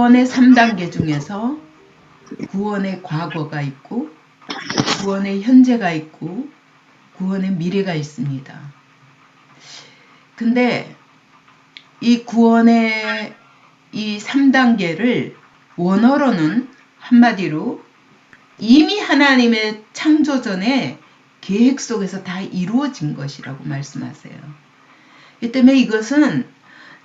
구원의 3단계 중에서 구원의 과거가 있고 구원의 현재가 있고 구원의 미래가 있습니다. 근데 이 구원의 이 3단계를 원어로는 한마디로 이미 하나님의 창조 전에 계획 속에서 다 이루어진 것이라고 말씀하세요. 이 때문에 이것은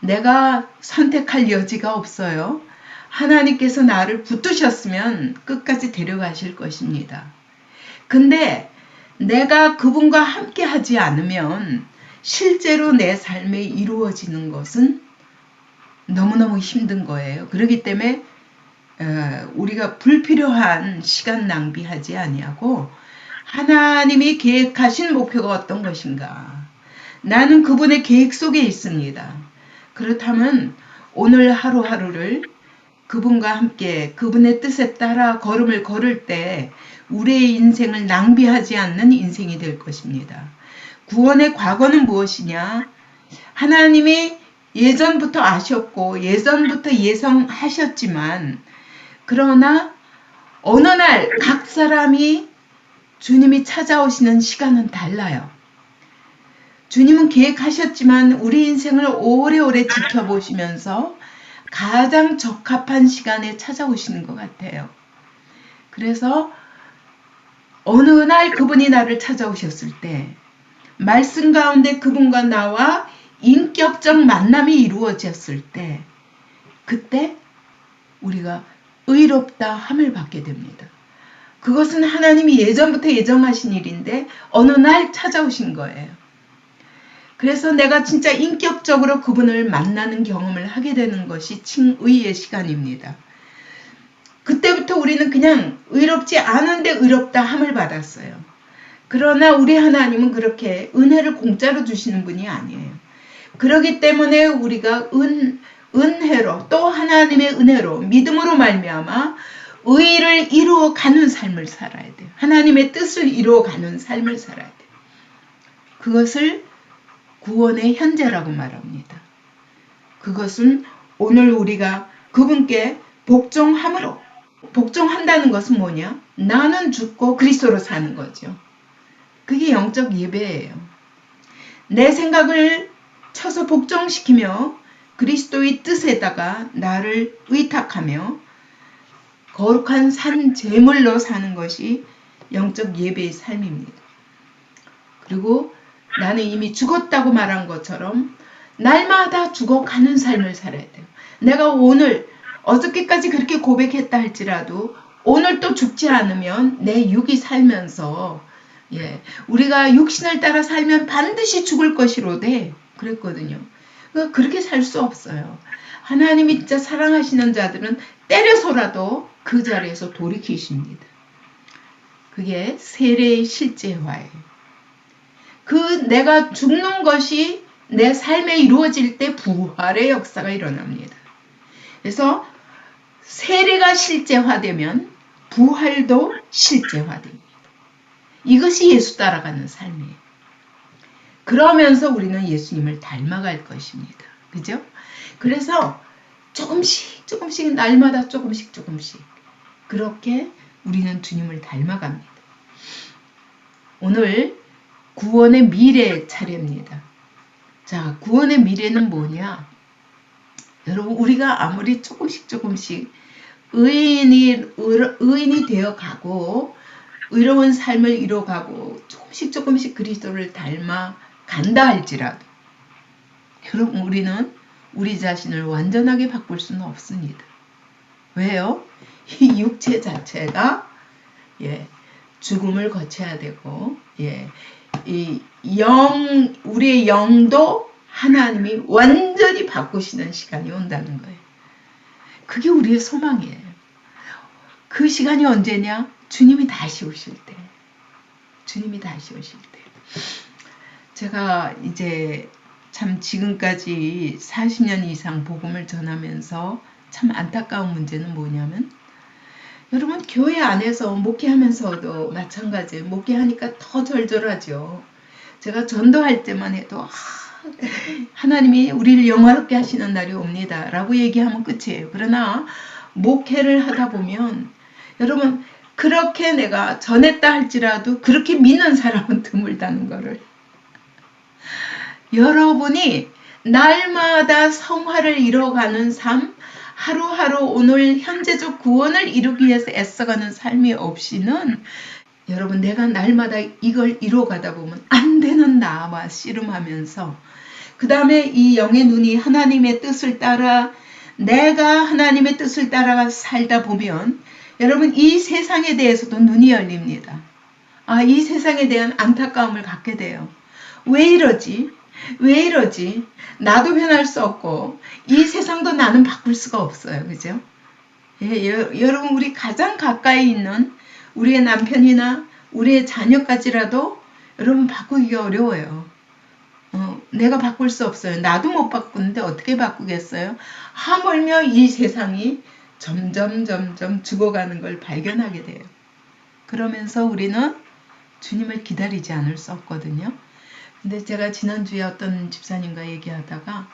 내가 선택할 여지가 없어요. 하나님께서 나를 붙드셨으면 끝까지 데려가실 것입니다. 근데 내가 그분과 함께 하지 않으면 실제로 내 삶에 이루어지는 것은 너무너무 힘든 거예요. 그렇기 때문에 우리가 불필요한 시간 낭비하지 아니하고 하나님이 계획하신 목표가 어떤 것인가. 나는 그분의 계획 속에 있습니다. 그렇다면 오늘 하루하루를 그분과 함께 그분의 뜻에 따라 걸음을 걸을 때 우리의 인생을 낭비하지 않는 인생이 될 것입니다. 구원의 과거는 무엇이냐? 하나님이 예전부터 아셨고 예전부터 예상하셨지만 그러나 어느 날 각 사람이 주님이 찾아오시는 시간은 달라요. 주님은 계획하셨지만 우리 인생을 오래오래 지켜보시면서 가장 적합한 시간에 찾아오시는 것 같아요. 그래서 어느 날 그분이 나를 찾아오셨을 때 말씀 가운데 그분과 나와 인격적 만남이 이루어졌을 때 그때 우리가 의롭다 함을 받게 됩니다. 그것은 하나님이 예전부터 예정하신 일인데 어느 날 찾아오신 거예요. 그래서 내가 진짜 인격적으로 그분을 만나는 경험을 하게 되는 것이 칭의의 시간입니다. 그때부터 우리는 그냥 의롭지 않은데 의롭다 함을 받았어요. 그러나 우리 하나님은 그렇게 은혜를 공짜로 주시는 분이 아니에요. 그렇기 때문에 우리가 은혜로 또 하나님의 은혜로 믿음으로 말미암아 의를 이루어가는 삶을 살아야 돼요. 하나님의 뜻을 이루어가는 삶을 살아야 돼요. 그것을 구원의 현재라고 말합니다. 그것은 오늘 우리가 그분께 복종함으로 복종한다는 것은 뭐냐? 나는 죽고 그리스도로 사는 거죠. 그게 영적 예배예요. 내 생각을 쳐서 복종시키며 그리스도의 뜻에다가 나를 의탁하며 거룩한 산 제물로 사는 것이 영적 예배의 삶입니다. 그리고 나는 이미 죽었다고 말한 것처럼 날마다 죽어가는 삶을 살아야 돼요. 내가 오늘 어저께까지 그렇게 고백했다 할지라도 오늘 또 죽지 않으면 내 육이 살면서 우리가 육신을 따라 살면 반드시 죽을 것이로되 그랬거든요. 그렇게 살 수 없어요. 하나님이 진짜 사랑하시는 자들은 때려서라도 그 자리에서 돌이키십니다. 그게 세례의 실제화예요. 내가 죽는 것이 내 삶에 이루어질 때 부활의 역사가 일어납니다. 그래서 세례가 실제화되면 부활도 실제화됩니다. 이것이 예수 따라가는 삶이에요. 그러면서 우리는 예수님을 닮아갈 것입니다. 그죠? 그래서 조금씩 날마다 조금씩 그렇게 우리는 주님을 닮아갑니다. 오늘 구원의 미래 차례입니다. 자, 구원의 미래는 뭐냐? 여러분 우리가 아무리 조금씩 의인이 되어가고 의로운 삶을 이뤄가고 조금씩 그리스도를 닮아 간다 할지라도 여러분 우리는 우리 자신을 완전하게 바꿀 수는 없습니다. 왜요? 이 육체 자체가 죽음을 거쳐야 되고 우리의 영도 하나님이 완전히 바꾸시는 시간이 온다는 거예요. 그게 우리의 소망이에요. 그 시간이 언제냐? 주님이 다시 오실 때. 제가 이제 참 지금까지 40년 이상 복음을 전하면서 참 안타까운 문제는 뭐냐면 여러분 교회 안에서 목회하면서도 마찬가지예요. 목회하니까 더 절절하죠. 제가 전도할 때만 해도 하나님이 우리를 영화롭게 하시는 날이 옵니다 라고 얘기하면 끝이에요. 그러나 목회를 하다 보면 여러분 그렇게 내가 전했다 할지라도 그렇게 믿는 사람은 드물다는 거를 여러분이 날마다 성화를 이뤄가는 삶, 하루하루 오늘 현재적 구원을 이루기 위해서 애써가는 삶이 없이는 여러분 내가 날마다 이걸 이뤄가다 보면 안 되는 나와 씨름하면서 그 다음에 이 영의 눈이 하나님의 뜻을 따라 내가 하나님의 뜻을 따라 살다 보면 여러분 이 세상에 대해서도 눈이 열립니다. 아, 이 세상에 대한 안타까움을 갖게 돼요. 왜 이러지? 왜 이러지? 나도 변할 수 없고 이 세상도 나는 바꿀 수가 없어요. 그죠? 예, 여러분 우리 가장 가까이 있는 우리의 남편이나 우리의 자녀까지라도 여러분 바꾸기가 어려워요. 내가 바꿀 수 없어요. 나도 못 바꾸는데 어떻게 바꾸겠어요? 하물며 이 세상이 점점 죽어가는 걸 발견하게 돼요. 그러면서 우리는 주님을 기다리지 않을 수 없거든요. 근데 제가 지난주에 어떤 집사님과 얘기하다가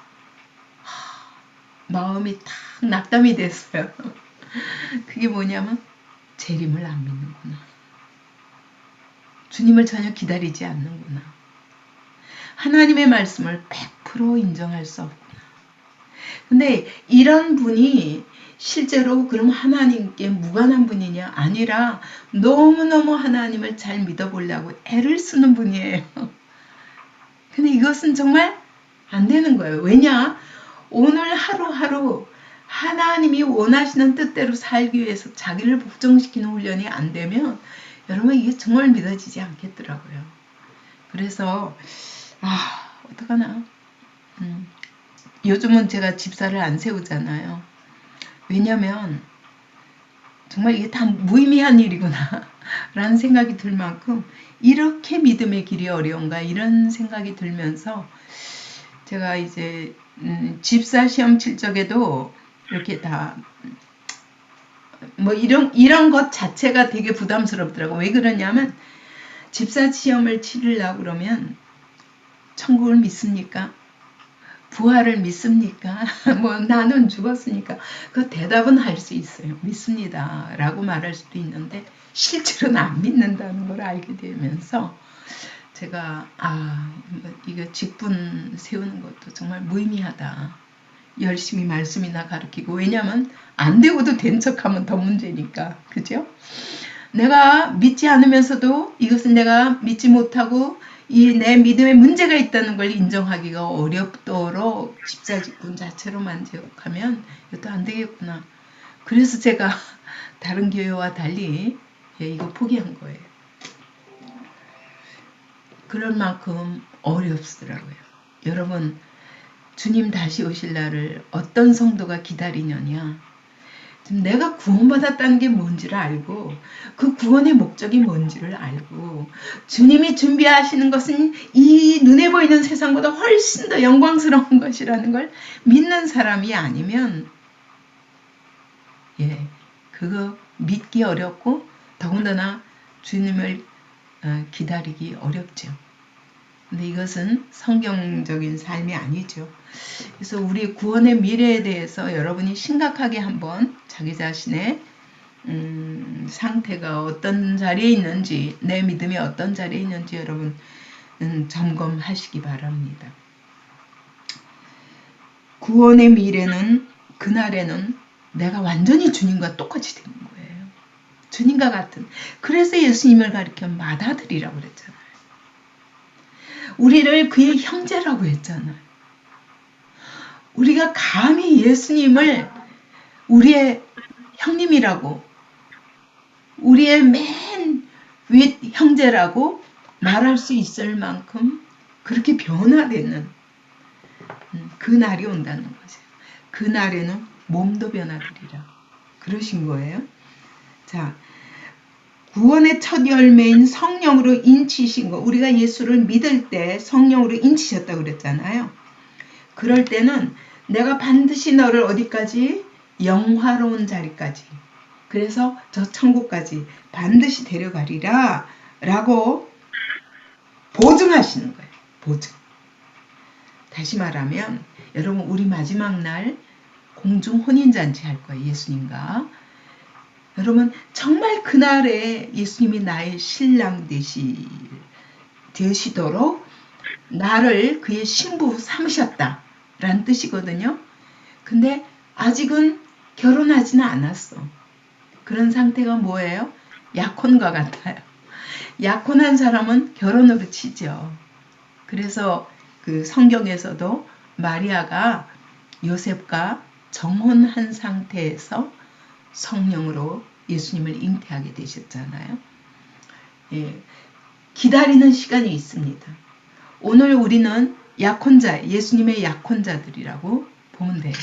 마음이 탁 낙담이 됐어요. 그게 뭐냐면 재림을 안 믿는구나. 주님을 전혀 기다리지 않는구나. 하나님의 말씀을 100% 인정할 수 없구나. 근데 이런 분이 실제로 그럼 하나님께 무관한 분이냐? 아니라 너무너무 하나님을 잘 믿어보려고 애를 쓰는 분이에요. 근데 이것은 정말 안 되는 거예요. 왜냐? 오늘 하루하루 하나님이 원하시는 뜻대로 살기 위해서 자기를 복종시키는 훈련이 안 되면 여러분 이게 정말 믿어지지 않겠더라고요. 그래서 어떡하나. 요즘은 제가 집사를 안 세우잖아요. 왜냐면 정말 이게 다 무의미한 일이구나 라는 생각이 들 만큼 이렇게 믿음의 길이 어려운가 이런 생각이 들면서 제가 이제 집사 시험 칠 적에도 이렇게 다 뭐 이런 것 자체가 되게 부담스럽더라고. 왜 그러냐면 집사 시험을 치르려고 그러면 천국을 믿습니까? 부활을 믿습니까? 뭐 나는 죽었으니까 그 대답은 할 수 있어요. 믿습니다 라고 말할 수도 있는데 실제로는 안 믿는다는 걸 알게 되면서 제가 이거 직분 세우는 것도 정말 무의미하다. 열심히 말씀이나 가르치고 왜냐면 안 되고도 된 척하면 더 문제니까. 그죠? 내가 믿지 않으면서도 이것은 내가 믿지 못하고 이 내 믿음에 문제가 있다는 걸 인정하기가 어렵도록 집사 직분 자체로 만족하면 이것도 안 되겠구나. 그래서 제가 다른 교회와 달리 이거 포기한 거예요. 그럴 만큼 어렵더라고요. 여러분 주님 다시 오실 날을 어떤 성도가 기다리느냐. 지금 내가 구원받았다는 게 뭔지를 알고 그 구원의 목적이 뭔지를 알고 주님이 준비하시는 것은 이 눈에 보이는 세상보다 훨씬 더 영광스러운 것이라는 걸 믿는 사람이 아니면 그거 믿기 어렵고 더군다나 주님을 기다리기 어렵죠. 근데 이것은 성경적인 삶이 아니죠. 그래서 우리 구원의 미래에 대해서 여러분이 심각하게 한번 자기 자신의 상태가 어떤 자리에 있는지 내 믿음이 어떤 자리에 있는지 여러분 점검하시기 바랍니다. 구원의 미래는 그날에는 내가 완전히 주님과 똑같이 되는 거예요. 주님과 같은. 그래서 예수님을 가리켜 맏아들이라고 그랬잖아요. 우리를 그의 형제라고 했잖아요. 우리가 감히 예수님을 우리의 형님이라고 우리의 맨 윗 형제라고 말할 수 있을 만큼 그렇게 변화되는 그 날이 온다는 거죠. 그 날에는 몸도 변화되리라. 그러신 거예요. 자, 구원의 첫 열매인 성령으로 인치신 거. 우리가 예수를 믿을 때 성령으로 인치셨다고 그랬잖아요. 그럴 때는 내가 반드시 너를 어디까지? 영화로운 자리까지. 그래서 저 천국까지 반드시 데려가리라 라고 보증하시는 거예요. 보증. 다시 말하면 여러분 우리 마지막 날 공중 혼인잔치 할 거예요. 예수님과. 여러분 정말 그날에 예수님이 나의 신랑 되시도록 나를 그의 신부 삼으셨다 라는 뜻이거든요. 근데 아직은 결혼하지는 않았어. 그런 상태가 뭐예요? 약혼과 같아요. 약혼한 사람은 결혼으로 치죠. 그래서 그 성경에서도 마리아가 요셉과 정혼한 상태에서 성령으로 예수님을 잉태하게 되셨잖아요. 예, 기다리는 시간이 있습니다. 오늘 우리는 약혼자, 예수님의 약혼자들이라고 보면 돼요.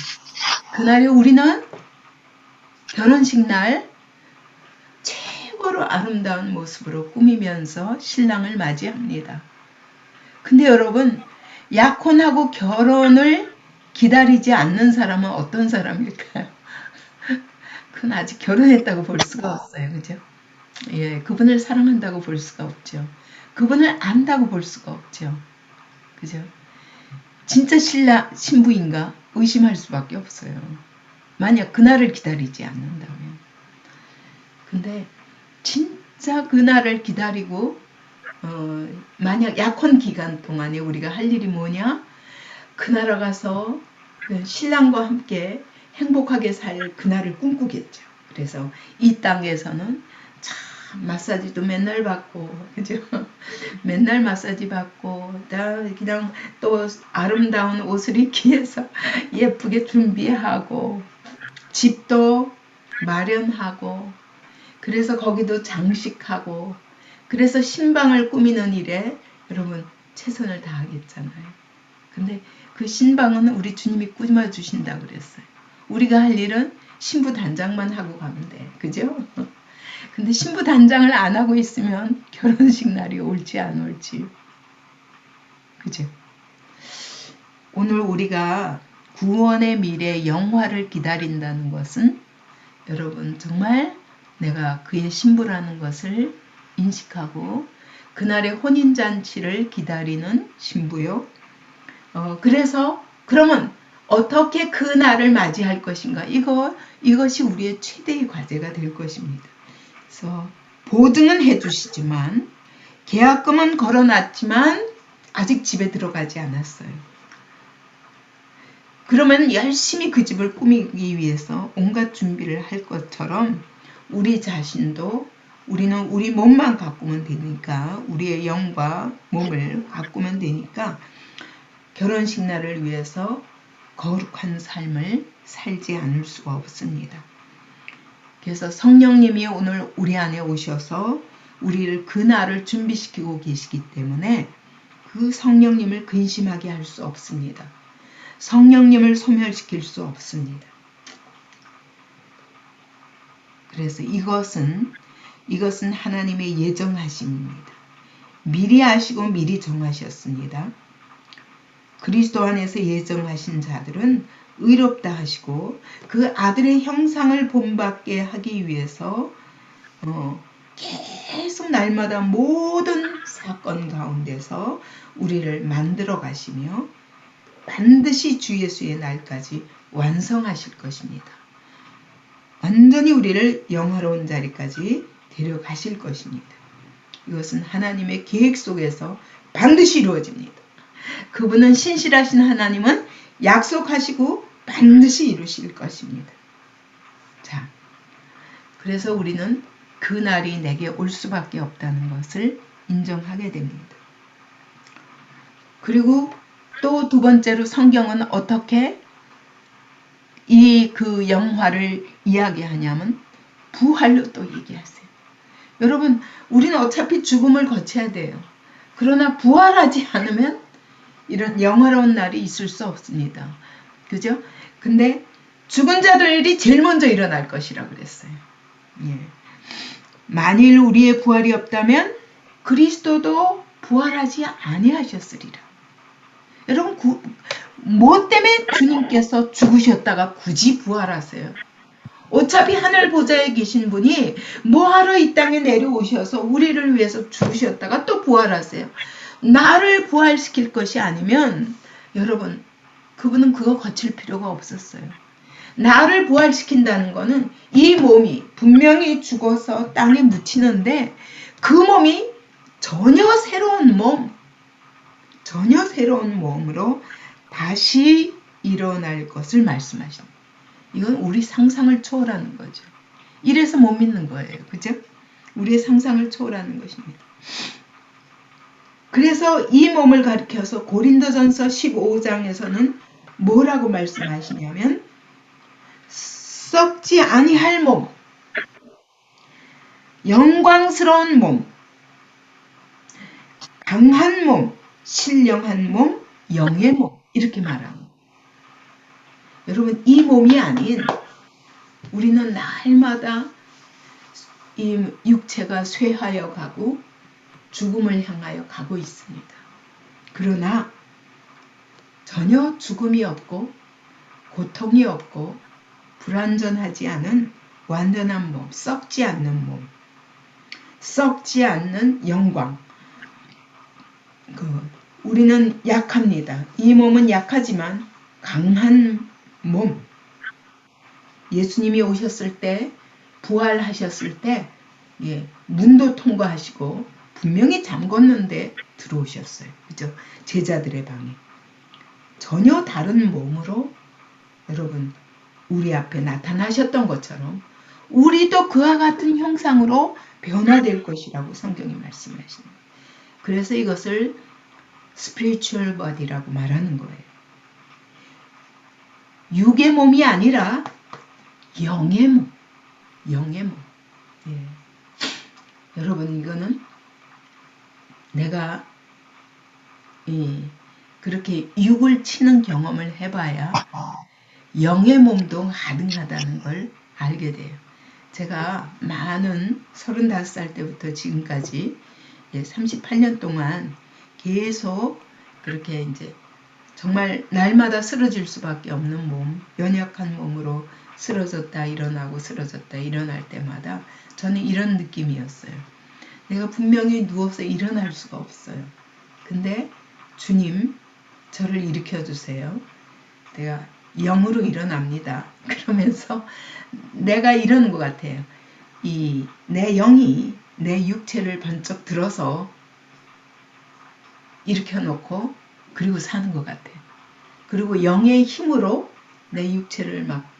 그날에 우리는 결혼식 날 최고로 아름다운 모습으로 꾸미면서 신랑을 맞이합니다. 근데 여러분, 약혼하고 결혼을 기다리지 않는 사람은 어떤 사람일까요? 그건 아직 결혼했다고 볼 수가 없어요. 그죠? 예, 그분을 사랑한다고 볼 수가 없죠. 그분을 안다고 볼 수가 없죠. 그죠? 진짜 신부인가 의심할 수밖에 없어요. 만약 그날을 기다리지 않는다면. 근데 진짜 그날을 기다리고 만약 약혼 기간 동안에 우리가 할 일이 뭐냐? 그나라 가서 신랑과 함께 행복하게 살 그날을 꿈꾸겠죠. 그래서 이 땅에서는 참 마사지도 맨날 받고, 그죠? 맨날 마사지 받고, 그냥 또 아름다운 옷을 입기 위해서 예쁘게 준비하고, 집도 마련하고, 그래서 거기도 장식하고, 그래서 신방을 꾸미는 일에 여러분 최선을 다하겠잖아요. 근데 그 신방은 우리 주님이 꾸며주신다고 그랬어요. 우리가 할 일은 신부 단장만 하고 가면 돼. 그죠? 근데 신부 단장을 안 하고 있으면 결혼식 날이 올지 안 올지. 그죠? 오늘 우리가 구원의 미래 영화를 기다린다는 것은 여러분 정말 내가 그의 신부라는 것을 인식하고 그날의 혼인잔치를 기다리는 신부요. 그래서 그러면 어떻게 그 날을 맞이할 것인가? 이것이 우리의 최대의 과제가 될 것입니다. 그래서 보증은 해주시지만 계약금은 걸어놨지만 아직 집에 들어가지 않았어요. 그러면 열심히 그 집을 꾸미기 위해서 온갖 준비를 할 것처럼 우리 자신도 우리는 우리 몸만 가꾸면 되니까 우리의 영과 몸을 가꾸면 되니까 결혼식 날을 위해서 거룩한 삶을 살지 않을 수가 없습니다. 그래서 성령님이 오늘 우리 안에 오셔서 우리를 그 날을 준비시키고 계시기 때문에 그 성령님을 근심하게 할 수 없습니다. 성령님을 소멸시킬 수 없습니다. 그래서 이것은 하나님의 예정하심입니다. 미리 아시고 미리 정하셨습니다. 그리스도 안에서 예정하신 자들은 의롭다 하시고 그 아들의 형상을 본받게 하기 위해서 계속 날마다 모든 사건 가운데서 우리를 만들어 가시며 반드시 주 예수의 날까지 완성하실 것입니다. 완전히 우리를 영화로운 자리까지 데려가실 것입니다. 이것은 하나님의 계획 속에서 반드시 이루어집니다. 그분은 신실하신 하나님은 약속하시고 반드시 이루실 것입니다. 자, 그래서 우리는 그 날이 내게 올 수밖에 없다는 것을 인정하게 됩니다. 그리고 또 두 번째로 성경은 어떻게 그 영화를 이야기하냐면 부활로 또 얘기하세요. 여러분, 우리는 어차피 죽음을 거쳐야 돼요. 그러나 부활하지 않으면 이런 영화로운 날이 있을 수 없습니다. 그죠? 근데 죽은 자들이 제일 먼저 일어날 것이라고 그랬어요. 예. 만일 우리의 부활이 없다면 그리스도도 부활하지 아니하셨으리라. 여러분, 뭐 때문에 주님께서 죽으셨다가 굳이 부활하세요? 어차피 하늘 보좌에 계신 분이 뭐하러 이 땅에 내려오셔서 우리를 위해서 죽으셨다가 또 부활하세요? 나를 부활시킬 것이 아니면 여러분, 그분은 그거 거칠 필요가 없었어요. 나를 부활시킨다는 거는 이 몸이 분명히 죽어서 땅에 묻히는데 그 몸이 전혀 새로운 몸으로 다시 일어날 것을 말씀하십니다. 이건 우리 상상을 초월하는 거죠. 이래서 못 믿는 거예요. 그죠? 우리의 상상을 초월하는 것입니다. 그래서 이 몸을 가리켜서 고린도전서 15장에서는 뭐라고 말씀하시냐면 썩지 아니할 몸, 영광스러운 몸, 강한 몸, 신령한 몸, 영의 몸 이렇게 말합니다. 여러분, 이 몸이 아닌 우리는 날마다 이 육체가 쇠하여 가고 죽음을 향하여 가고 있습니다. 그러나 전혀 죽음이 없고 고통이 없고 불완전하지 않은 완전한 몸, 썩지 않는 몸, 썩지 않는 영광. 우리는 약합니다. 이 몸은 약하지만 강한 몸. 예수님이 오셨을 때, 부활하셨을 때 문도 통과하시고 분명히 잠궜는데 들어오셨어요. 그죠? 제자들의 방에. 전혀 다른 몸으로 여러분 우리 앞에 나타나셨던 것처럼 우리도 그와 같은 형상으로 변화될 것이라고 성경이 말씀하십니다. 그래서 이것을 spiritual body라고 말하는 거예요. 육의 몸이 아니라 영의 몸. 영의 몸. 예. 여러분, 이거는 내가 그렇게 육을 치는 경험을 해봐야 영의 몸도 가능하다는 걸 알게 돼요. 제가 많은 35살 때부터 지금까지 38년 동안 계속 그렇게 이제 정말 날마다 쓰러질 수밖에 없는 몸, 연약한 몸으로 쓰러졌다 일어나고 쓰러졌다 일어날 때마다 저는 이런 느낌이었어요. 내가 분명히 누워서 일어날 수가 없어요. 근데 주님 저를 일으켜주세요. 내가 영으로 일어납니다. 그러면서 내가 이러는 것 같아요. 내 영이 내 육체를 번쩍 들어서 일으켜놓고 그리고 사는 것 같아요. 그리고 영의 힘으로 내 육체를 막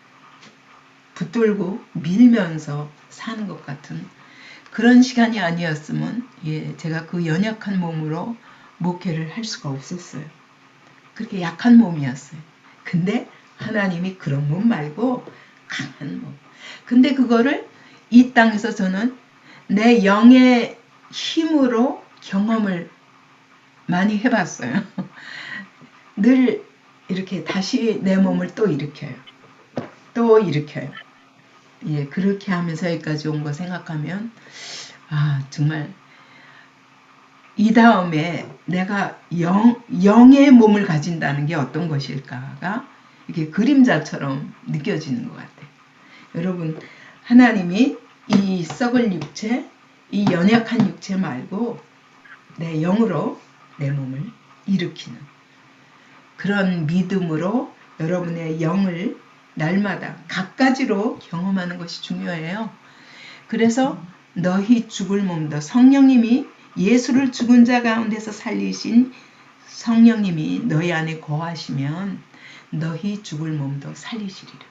붙들고 밀면서 사는 것 같은 그런 시간이 아니었으면 제가 그 연약한 몸으로 목회를 할 수가 없었어요. 그렇게 약한 몸이었어요. 근데 하나님이 그런 몸 말고 강한 몸. 근데 그거를 이 땅에서 저는 내 영의 힘으로 경험을 많이 해봤어요. 늘 이렇게 다시 내 몸을 또 일으켜요. 또 일으켜요. 그렇게 하면서 여기까지 온 거 생각하면 정말 이 다음에 내가 영의 몸을 가진다는 게 어떤 것일까가 이렇게 그림자처럼 느껴지는 것 같아요. 여러분, 하나님이 이 썩을 육체, 이 연약한 육체 말고 내 영으로 내 몸을 일으키는 그런 믿음으로 여러분의 영을 날마다 갖가지로 경험하는 것이 중요해요. 그래서 너희 죽을 몸도 성령님이 예수를 죽은 자 가운데서 살리신 성령님이 너희 안에 거하시면 너희 죽을 몸도 살리시리라.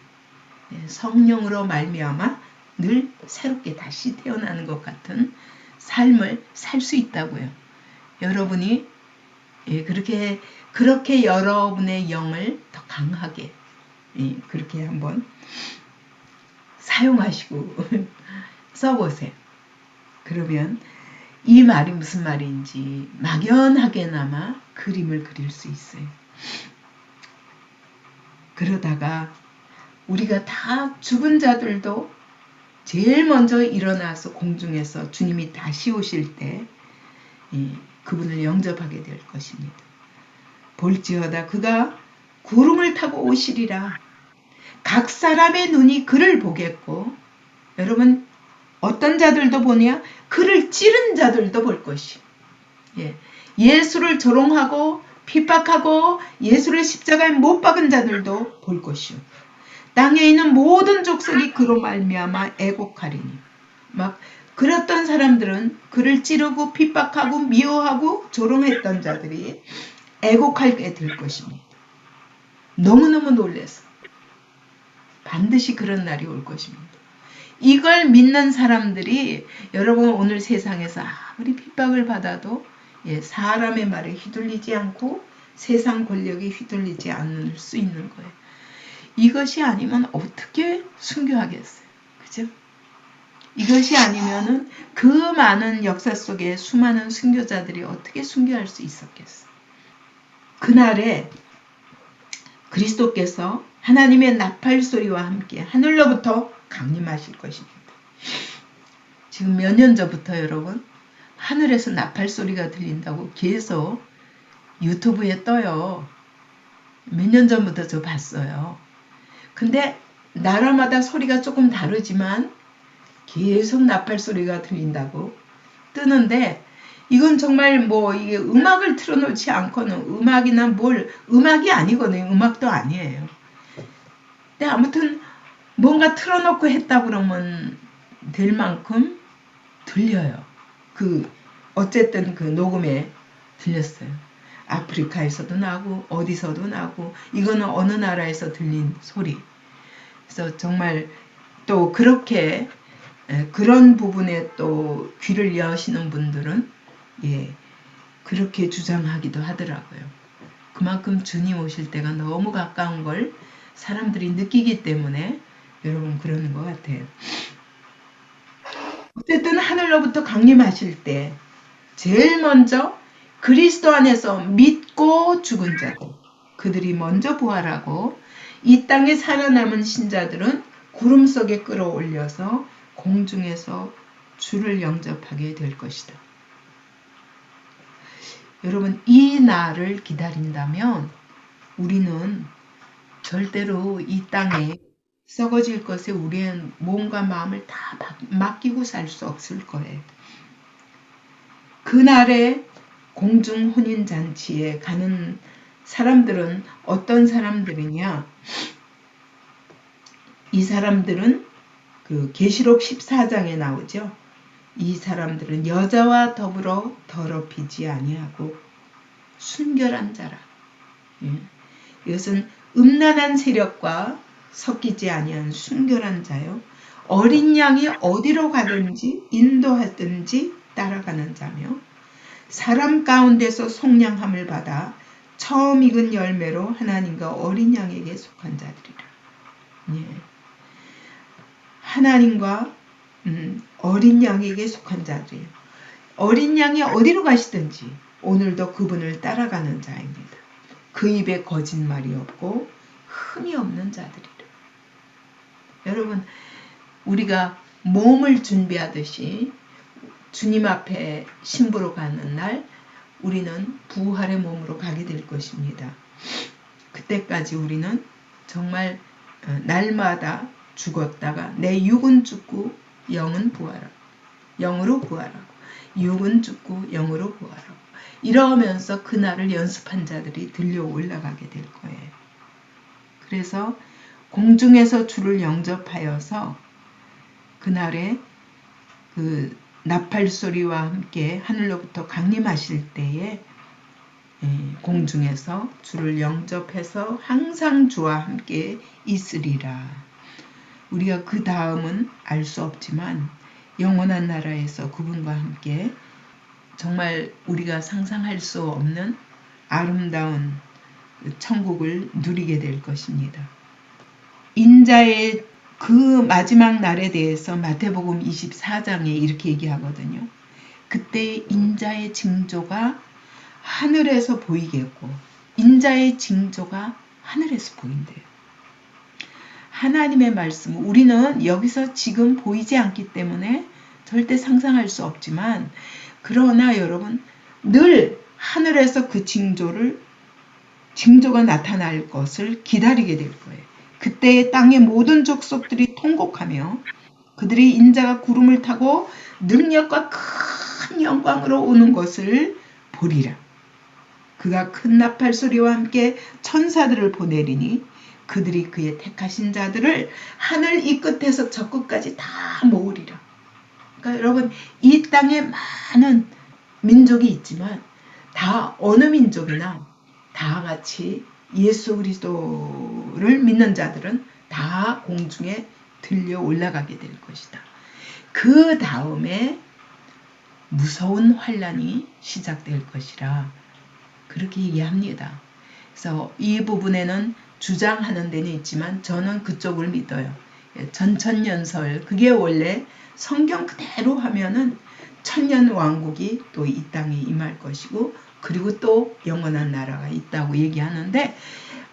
성령으로 말미암아 늘 새롭게 다시 태어나는 것 같은 삶을 살 수 있다고요. 여러분이 그렇게 여러분의 영을 더 강하게 그렇게 한번 사용하시고 써보세요. 그러면 이 말이 무슨 말인지 막연하게나마 그림을 그릴 수 있어요. 그러다가 우리가 다 죽은 자들도 제일 먼저 일어나서 공중에서 주님이 다시 오실 때 그분을 영접하게 될 것입니다. 볼지어다 그가 구름을 타고 오시리라. 각 사람의 눈이 그를 보겠고, 여러분 어떤 자들도 보냐? 그를 찌른 자들도 볼 것이. 예수를 조롱하고 핍박하고 예수를 십자가에 못 박은 자들도 볼 것이요. 땅에 있는 모든 족속이 그로 말미암아 애곡하리니. 막 그랬던 사람들은 그를 찌르고 핍박하고 미워하고 조롱했던 자들이 애곡하게 될 것입니다. 너무너무 놀라서 반드시 그런 날이 올 것입니다. 이걸 믿는 사람들이 여러분 오늘 세상에서 아무리 핍박을 받아도 사람의 말에 휘둘리지 않고 세상 권력에 휘둘리지 않을 수 있는 거예요. 이것이 아니면 어떻게 순교하겠어요? 그죠? 이것이 아니면은 그 많은 역사 속에 수많은 순교자들이 어떻게 순교할 수 있었겠어요? 그날에 그리스도께서 하나님의 나팔 소리와 함께 하늘로부터 강림하실 것입니다. 지금 몇 년 전부터 여러분 하늘에서 나팔 소리가 들린다고 계속 유튜브에 떠요. 몇 년 전부터 저 봤어요. 근데 나라마다 소리가 조금 다르지만 계속 나팔 소리가 들린다고 뜨는데 이건 정말 뭐 이게 음악을 틀어놓지 않고는 음악이나 음악이 아니거든요. 음악도 아니에요. 근데 아무튼 뭔가 틀어놓고 했다 그러면 될 만큼 들려요. 어쨌든 그 녹음에 들렸어요. 아프리카에서도 나고 어디서도 나고 이거는 어느 나라에서 들린 소리. 그래서 정말 또 그렇게 그런 부분에 또 귀를 여시는 분들은 그렇게 주장하기도 하더라고요. 그만큼 주님 오실 때가 너무 가까운 걸 사람들이 느끼기 때문에 여러분 그러는 것 같아요. 어쨌든 하늘로부터 강림하실 때 제일 먼저 그리스도 안에서 믿고 죽은 자들 그들이 먼저 부활하고 이 땅에 살아남은 신자들은 구름 속에 끌어올려서 공중에서 주를 영접하게 될 것이다. 여러분 이 날을 기다린다면 우리는 절대로 이 땅에 썩어질 것에 우리의 몸과 마음을 다 맡기고 살 수 없을 거예요. 그날의 공중 혼인잔치에 가는 사람들은 어떤 사람들이냐? 이 사람들은 그 계시록 14장에 나오죠. 이 사람들은 여자와 더불어 더럽히지 아니하고 순결한 자라. 이것은 음란한 세력과 섞이지 아니한 순결한 자요. 어린 양이 어디로 가든지 인도하든지 따라가는 자며 사람 가운데서 속량함을 받아 처음 익은 열매로 하나님과 어린 양에게 속한 자들이라. 하나님과 어린 양에게 속한 자들이에요. 어린 양이 어디로 가시든지 오늘도 그분을 따라가는 자입니다. 그 입에 거짓말이 없고 흠이 없는 자들이라. 여러분 우리가 몸을 준비하듯이 주님 앞에 신부로 가는 날 우리는 부활의 몸으로 가게 될 것입니다. 그때까지 우리는 정말 날마다 죽었다가 내 육은 죽고 영은 부활하고 영으로 부활하고 육은 죽고 영으로 부활하고 이러면서 그날을 연습한 자들이 들려 올라가게 될 거예요. 그래서 공중에서 주를 영접하여서 그날에 그 나팔 소리와 함께 하늘로부터 강림하실 때에 공중에서 주를 영접해서 항상 주와 함께 있으리라. 우리가 그 다음은 알 수 없지만 영원한 나라에서 그분과 함께 정말 우리가 상상할 수 없는 아름다운 천국을 누리게 될 것입니다. 인자의 그 마지막 날에 대해서 마태복음 24장에 이렇게 얘기하거든요. 그때 인자의 징조가 하늘에서 보이겠고 인자의 징조가 하늘에서 보인대요. 하나님의 말씀, 우리는 여기서 지금 보이지 않기 때문에 절대 상상할 수 없지만 그러나 여러분 늘 하늘에서 그 징조가 나타날 것을 기다리게 될 거예요. 그때 땅의 모든 족속들이 통곡하며 그들이 인자가 구름을 타고 능력과 큰 영광으로 오는 것을 보리라. 그가 큰 나팔 소리와 함께 천사들을 보내리니 그들이 그의 택하신 자들을 하늘 이 끝에서 저 끝까지 다 모으리라. 그러니까 여러분, 이 땅에 많은 민족이 있지만 다 어느 민족이나 다 같이 예수 그리스도를 믿는 자들은 다 공중에 들려 올라가게 될 것이다. 그 다음에 무서운 환란이 시작될 것이라 그렇게 얘기합니다. 그래서 이 부분에는 주장하는 데는 있지만 저는 그쪽을 믿어요. 전천년설, 그게 원래 성경 그대로 하면은 천년왕국이 또 이 땅에 임할 것이고 그리고 또 영원한 나라가 있다고 얘기하는데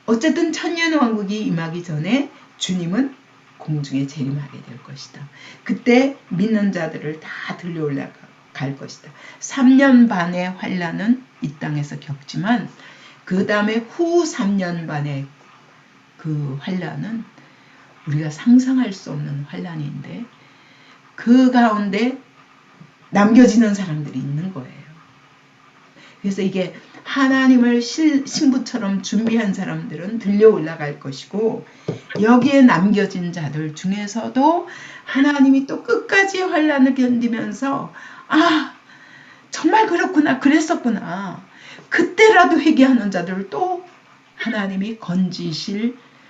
어쨌든 천년왕국이 임하기 전에 주님은 공중에 재림하게 될 것이다. 그때 믿는 자들을 다 들려 올라갈 것이다. 3년 반의 환란은 이 땅에서 겪지만 그 다음에 후 3년 반의 그 환란은 우리가 상상할 수 없는 환란인데 그 가운데 남겨지는 사람들이 있는 거예요. 그래서 이게 하나님을 신부처럼 준비한 사람들은 들려 올라갈 것이고 여기에 남겨진 자들 중에서도 하나님이 또 끝까지 환란을 견디면서 아 정말 그렇구나 그랬었구나 그때라도 회개하는 자들을 또 하나님이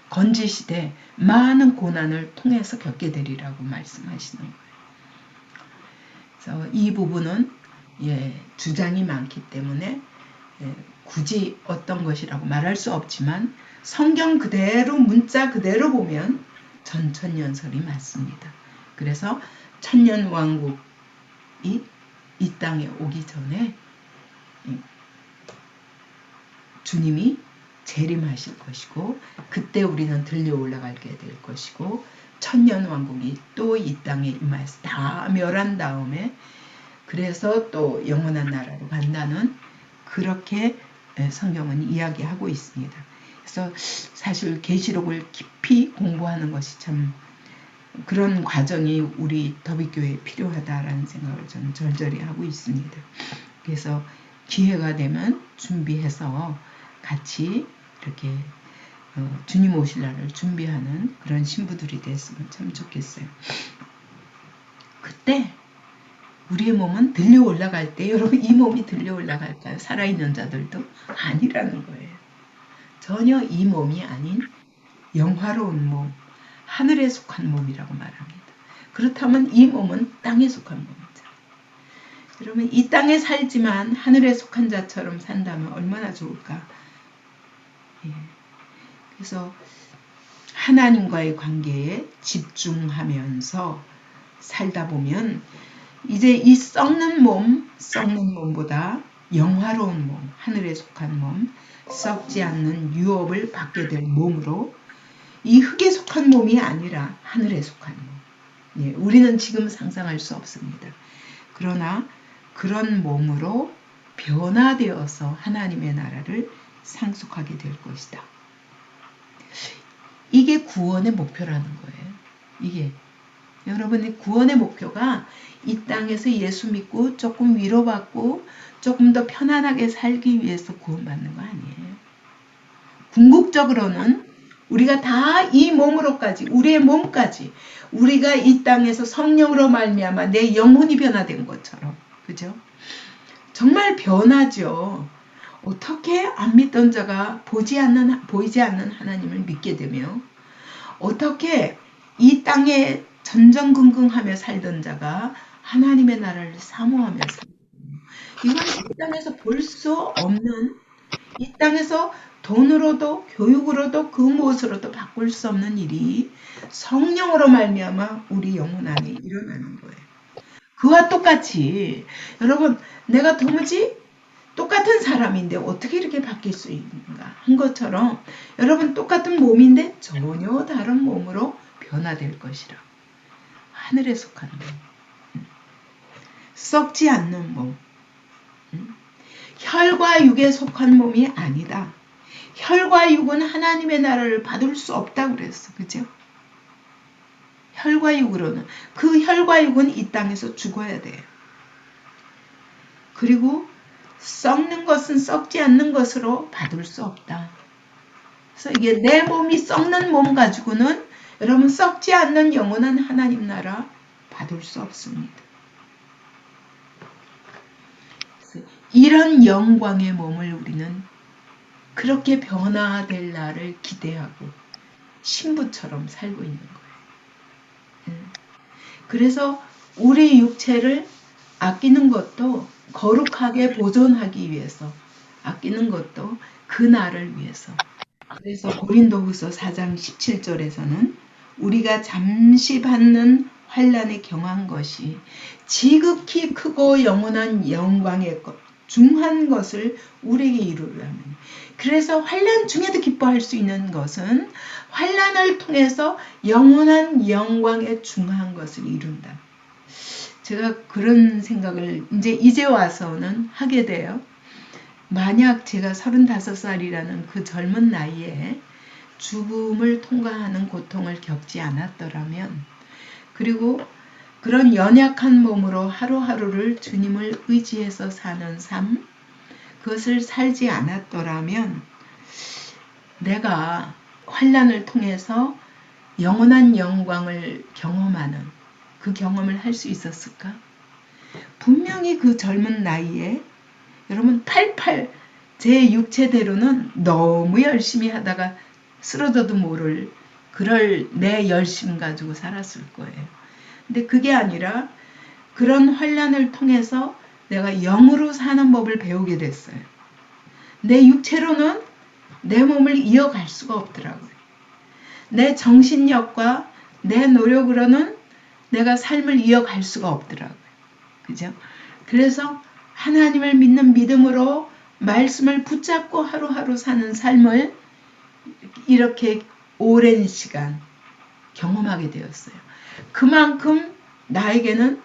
건지시되 많은 고난을 통해서 겪게 되리라고 말씀하시는 거예요. 그래서 이 부분은 주장이 많기 때문에 굳이 어떤 것이라고 말할 수 없지만 성경 그대로 문자 그대로 보면 전천년설이 맞습니다. 그래서 천년왕국이 이 땅에 오기 전에 주님이 재림하실 것이고 그때 우리는 들려 올라가게 될 것이고 천년왕국이 또 이 땅에 임해서 다 멸한 다음에 그래서 또 영원한 나라로 간다는 그렇게 성경은 이야기하고 있습니다. 그래서 사실 계시록을 깊이 공부하는 것이 참 그런 과정이 우리 더비교회에 필요하다라는 생각을 저는 절절히 하고 있습니다. 그래서 기회가 되면 준비해서 같이 이렇게 주님 오실 날을 준비하는 그런 신부들이 됐으면 참 좋겠어요. 그때 우리의 몸은 들려 올라갈 때 여러분 이 몸이 들려 올라갈까요? 살아있는 자들도 아니라는 거예요. 전혀 이 몸이 아닌 영화로운 몸, 하늘에 속한 몸이라고 말합니다. 그렇다면 이 몸은 땅에 속한 몸이죠. 여러분 이 땅에 살지만 하늘에 속한 자처럼 산다면 얼마나 좋을까? 그래서 하나님과의 관계에 집중하면서 살다 보면 이제 이 썩는 몸보다 영화로운 몸, 하늘에 속한 몸, 썩지 않는 유업을 받게 될 몸으로 이 흙에 속한 몸이 아니라 하늘에 속한 몸. 우리는 지금 상상할 수 없습니다. 그러나 그런 몸으로 변화되어서 하나님의 나라를 상속하게 될 것이다. 이게 구원의 목표라는 거예요. 이게 여러분의 구원의 목표가 이 땅에서 예수 믿고 조금 위로받고 조금 더 편안하게 살기 위해서 구원받는 거 아니에요. 궁극적으로는 우리가 다 이 몸으로까지 우리의 몸까지 우리가 이 땅에서 성령으로 말미암아 내 영혼이 변화된 것처럼 그죠? 정말 변하죠. 어떻게 안 믿던 자가 보이지 않는 하나님을 믿게 되며 어떻게 이 땅에 전전긍긍하며 살던 자가 하나님의 나라를 사모하며 살고 이건 이 땅에서 볼 수 없는 이 땅에서 돈으로도 교육으로도 그 무엇으로도 바꿀 수 없는 일이 성령으로 말미암아 우리 영혼 안에 일어나는 거예요. 그와 똑같이 여러분 내가 도무지 똑같은 사람인데 어떻게 이렇게 바뀔 수 있는가 한 것처럼 여러분 똑같은 몸인데 전혀 다른 몸으로 변화될 것이라. 하늘에 속한 몸, 썩지 않는 몸, 혈과 육에 속한 몸이 아니다. 혈과 육은 하나님의 나라를 받을 수 없다고 그랬어. 그죠? 혈과 육으로는 그 혈과 육은 이 땅에서 죽어야 돼요. 그리고 썩는 것은 썩지 않는 것으로 받을 수 없다. 그래서 이게 내 몸이 썩는 몸 가지고는 여러분 썩지 않는 영원한 하나님 나라 받을 수 없습니다. 이런 영광의 몸을 우리는 그렇게 변화될 날을 기대하고 신부처럼 살고 있는 거예요. 그래서 우리 육체를 아끼는 것도 거룩하게 보존하기 위해서, 아끼는 것도 그 날을 위해서. 그래서 고린도후서 4장 17절에서는 우리가 잠시 받는 환난에 경한 것이 지극히 크고 영원한 영광의 것, 중한 것을 우리에게 이루려면, 그래서 환난 중에도 기뻐할 수 있는 것은 환난을 통해서 영원한 영광의 중한 것을 이룬다. 제가 그런 생각을 이제 와서는 하게 돼요. 만약 제가 35살이라는 그 젊은 나이에 죽음을 통과하는 고통을 겪지 않았더라면, 그리고 그런 연약한 몸으로 하루하루를 주님을 의지해서 사는 삶, 그것을 살지 않았더라면 내가 환난을 통해서 영원한 영광을 경험하는 그 경험을 할 수 있었을까? 분명히 그 젊은 나이에 여러분 제 육체대로는 너무 열심히 하다가 쓰러져도 모를 그럴 내 열심 가지고 살았을 거예요. 근데 그게 아니라 그런 환난을 통해서 내가 영으로 사는 법을 배우게 됐어요. 내 육체로는 내 몸을 이어갈 수가 없더라고요. 내 정신력과 내 노력으로는 내가 삶을 이어갈 수가 없더라고요. 그죠? 그래서 하나님을 믿는 믿음으로 말씀을 붙잡고 하루하루 사는 삶을 이렇게 오랜 시간 경험하게 되었어요. 그만큼 나에게는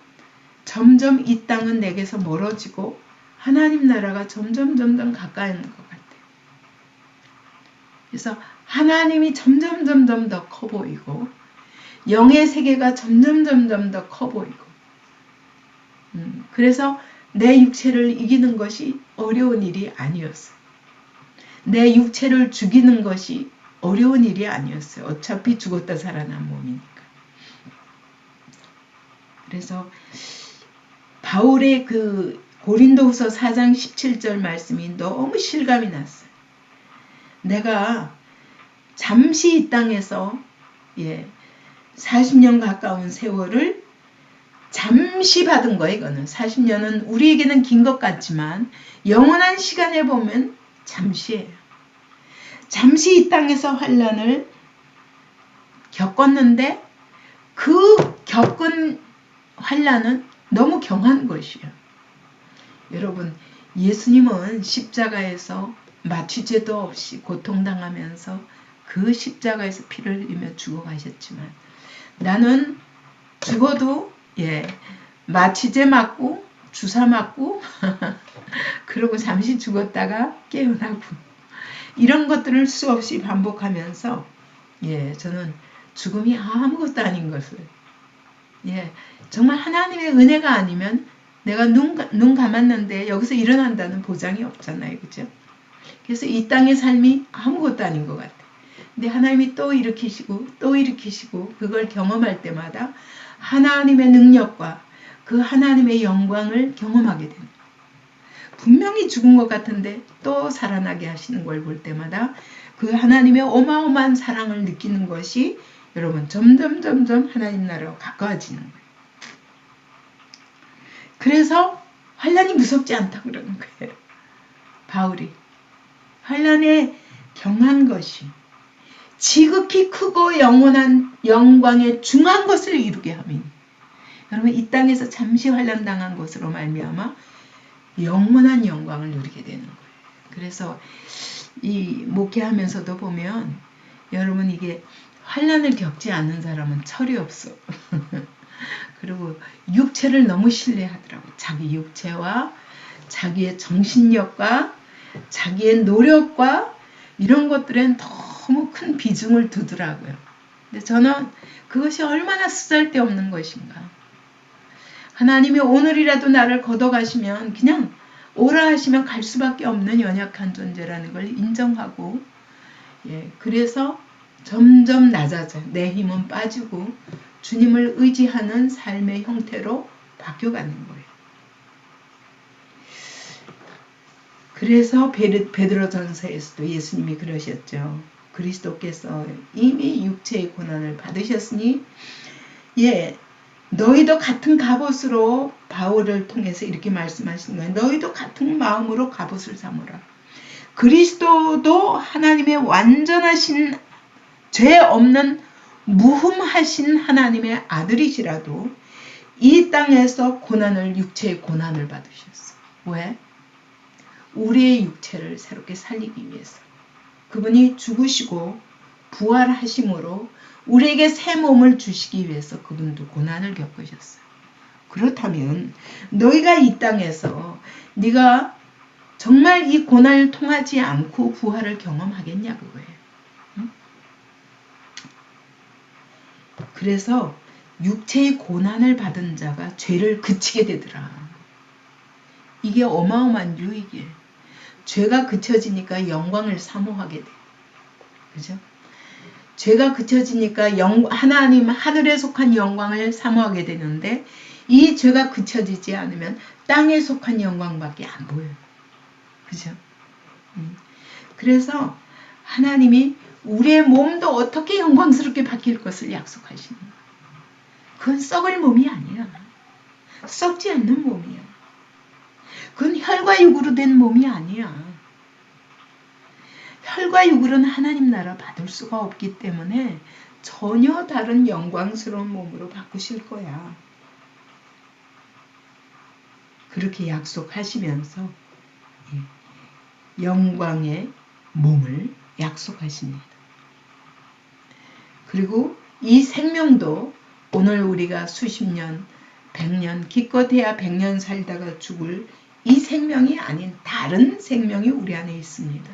점점 이 땅은 내게서 멀어지고 하나님 나라가 점점 가까이 오는 것 같아요. 그래서 하나님이 점점 더 커 보이고 영의 세계가 점점 더 커 보이고 그래서 내 육체를 이기는 것이 어려운 일이 아니었어요. 내 육체를 죽이는 것이 어려운 일이 아니었어요. 어차피 죽었다 살아난 몸이니까. 그래서 바울의 그 고린도후서 4장 17절 말씀이 너무 실감이 났어요. 내가 잠시 이 땅에서 40년 가까운 세월을 잠시 받은 거예요. 이거는 40년은 우리에게는 긴 것 같지만 영원한 시간에 보면 잠시예요. 잠시 이 땅에서 환난을 겪었는데 그 겪은 환난은 너무 경한 것이에요. 여러분, 예수님은 십자가에서 마취제도 없이 고통당하면서 그 십자가에서 피를 흘리며 죽어가셨지만 나는 죽어도 마취제 맞고 주사 맞고 그러고 잠시 죽었다가 깨어나고 이런 것들을 수없이 반복하면서 저는 죽음이 아무것도 아닌 것을 정말 하나님의 은혜가 아니면 내가 눈 감았는데 여기서 일어난다는 보장이 없잖아요. 그죠? 그래서 이 땅의 삶이 아무것도 아닌 것 같아요. 근데 하나님이 또 일으키시고 그걸 경험할 때마다 하나님의 능력과 그 하나님의 영광을 경험하게 됩니다. 분명히 죽은 것 같은데 또 살아나게 하시는 걸 볼 때마다 그 하나님의 어마어마한 사랑을 느끼는 것이 여러분 점점 하나님 나라로 가까워지는 거예요. 그래서 환난이 무섭지 않다고 그러는 거예요. 바울이 환난에 경한 것이 지극히 크고 영원한 영광의 중한 것을 이루게 하며 여러분 이 땅에서 잠시 환난 당한 것으로 말미암아 영원한 영광을 누리게 되는 거예요. 그래서 이 목회하면서도 보면 여러분 이게 환난을 겪지 않는 사람은 철이 없어. 그리고 육체를 너무 신뢰하더라고요. 자기 육체와 자기의 정신력과 자기의 노력과 이런 것들엔 너무 큰 비중을 두더라고요. 근데 저는 그것이 얼마나 쓰잘데없는 것인가. 하나님이 오늘이라도 나를 걷어가시면 그냥 오라 하시면 갈 수밖에 없는 연약한 존재라는 걸 인정하고, 그래서 점점 낮아져. 내 힘은 빠지고 주님을 의지하는 삶의 형태로 바뀌어가는 거예요. 그래서 베드로전서에서도 예수님이 그러셨죠. 그리스도께서 이미 육체의 고난을 받으셨으니 너희도 같은 갑옷으로, 바울을 통해서 이렇게 말씀하시는 거예요. 너희도 같은 마음으로 갑옷을 삼으라. 그리스도도 하나님의 완전하신, 죄 없는 무흠하신 하나님의 아들이시라도 이 땅에서 육체의 고난을 받으셨어요. 왜? 우리의 육체를 새롭게 살리기 위해서. 그분이 죽으시고 부활하심으로 우리에게 새 몸을 주시기 위해서 그분도 고난을 겪으셨어요. 그렇다면 너희가 이 땅에서 네가 정말 이 고난을 통하지 않고 부활을 경험하겠냐 그거예요. 응? 그래서 육체의 고난을 받은 자가 죄를 그치게 되더라. 이게 어마어마한 유익이에요. 죄가 그쳐지니까 영광을 사모하게 돼. 그죠? 죄가 그쳐지니까 하나님 하늘에 속한 영광을 사모하게 되는데, 이 죄가 그쳐지지 않으면 땅에 속한 영광밖에 안 보여요. 그죠? 그래서 하나님이 우리의 몸도 어떻게 영광스럽게 바뀔 것을 약속하시는 거예요. 그건 썩을 몸이 아니야. 썩지 않는 몸이야. 그건 혈과 육으로 된 몸이 아니야. 혈과 육으로는 하나님 나라 받을 수가 없기 때문에 전혀 다른 영광스러운 몸으로 바꾸실 거야. 그렇게 약속하시면서 영광의 몸을 약속하십니다. 그리고 이 생명도 오늘 우리가 수십 년, 100년, 기껏해야 100년 살다가 죽을 이 생명이 아닌 다른 생명이 우리 안에 있습니다.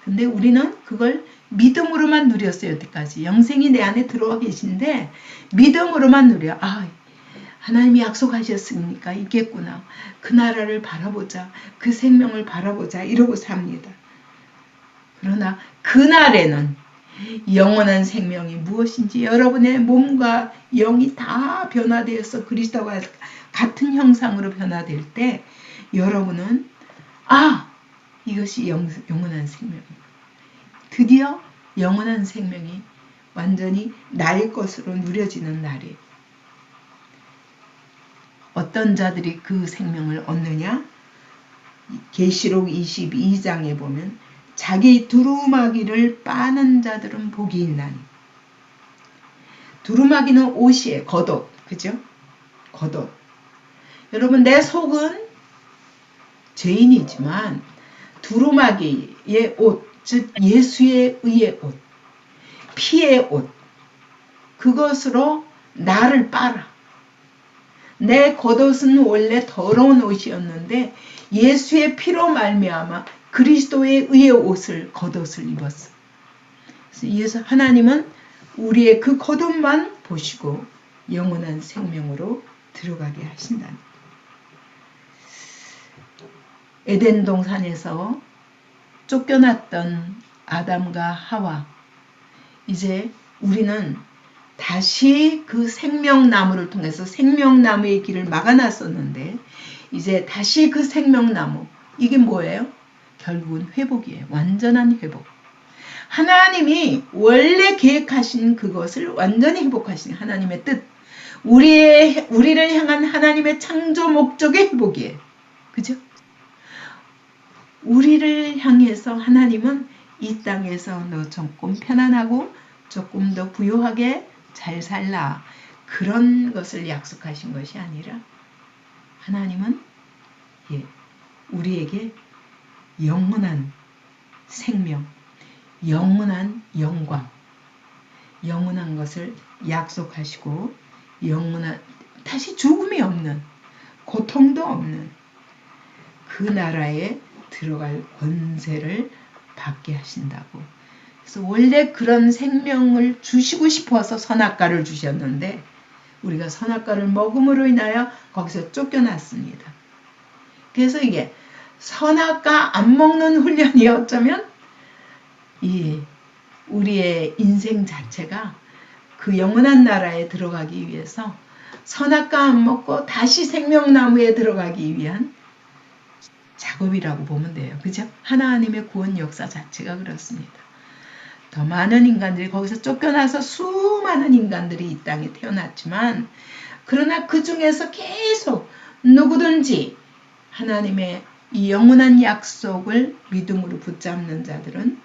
근데 우리는 그걸 믿음으로만 누렸어요. 여태까지. 영생이 내 안에 들어와 계신데 믿음으로만 누려. 하나님이 약속하셨으니까 있겠구나. 그 나라를 바라보자. 그 생명을 바라보자. 이러고 삽니다. 그러나 그날에는 영원한 생명이 무엇인지 여러분의 몸과 영이 다 변화되어서 그리스도와 같은 형상으로 변화될 때 여러분은 이것이 영원한 생명이다. 드디어 영원한 생명이 완전히 나의 것으로 누려지는 날이에요. 어떤 자들이 그 생명을 얻느냐? 계시록 22장에 보면 자기 두루마기를 빠는 자들은 복이 있나니. 두루마기는 옷이에요. 겉옷. 그죠? 겉옷. 여러분 내 속은 죄인이지만 두루마기의 옷, 즉 예수의 의의 옷, 피의 옷, 그것으로 나를 빨아. 내 겉옷은 원래 더러운 옷이었는데 예수의 피로 말미암아 그리스도의 의의 옷을, 겉옷을 입었어. 그래서 하나님은 우리의 그 겉옷만 보시고 영원한 생명으로 들어가게 하신다는 거예요. 에덴 동산에서 쫓겨났던 아담과 하와, 이제 우리는 다시 그 생명나무를 통해서 생명나무의 길을 막아놨었는데 이제 다시 그 생명나무, 이게 뭐예요? 결국은 회복이에요. 완전한 회복. 하나님이 원래 계획하신 그것을 완전히 회복하신 하나님의 뜻, 우리를 향한 하나님의 창조 목적의 회복이에요. 그죠? 우리를 향해서 하나님은 이 땅에서 너 조금 편안하고 조금 더 부유하게 잘 살라, 그런 것을 약속하신 것이 아니라 하나님은 우리에게 영원한 생명, 영원한 영광, 영원한 것을 약속하시고 영원한, 다시 죽음이 없는, 고통도 없는 그 나라에 들어갈 권세를 받게 하신다고. 그래서 원래 그런 생명을 주시고 싶어서 선악과를 주셨는데 우리가 선악과를 먹음으로 인하여 거기서 쫓겨났습니다. 그래서 이게 선악과 안 먹는 훈련이 어쩌면 우리의 인생 자체가 그 영원한 나라에 들어가기 위해서 선악과 안 먹고 다시 생명나무에 들어가기 위한 작업이라고 보면 돼요. 그죠? 하나님의 구원 역사 자체가 그렇습니다. 더 많은 인간들이 거기서 쫓겨나서 수많은 인간들이 이 땅에 태어났지만 그러나 그 중에서 계속 누구든지 하나님의 이 영원한 약속을 믿음으로 붙잡는 자들은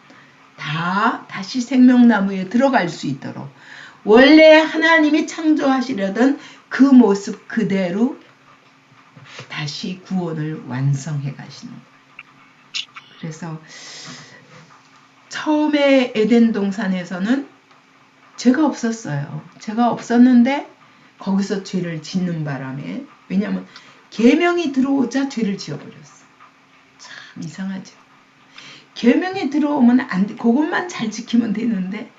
다시 생명나무에 들어갈 수 있도록 원래 하나님이 창조하시려던 그 모습 그대로 다시 구원을 완성해 가시는 거예요. 그래서 처음에 에덴 동산에서는 죄가 없었어요. 죄가 없었는데 거기서 죄를 짓는 바람에 왜냐하면 계명이 들어오자 죄를 지어버렸어요. 참 이상하죠. 계명이 들어오면 안 돼. 그것만 잘 지키면 되는데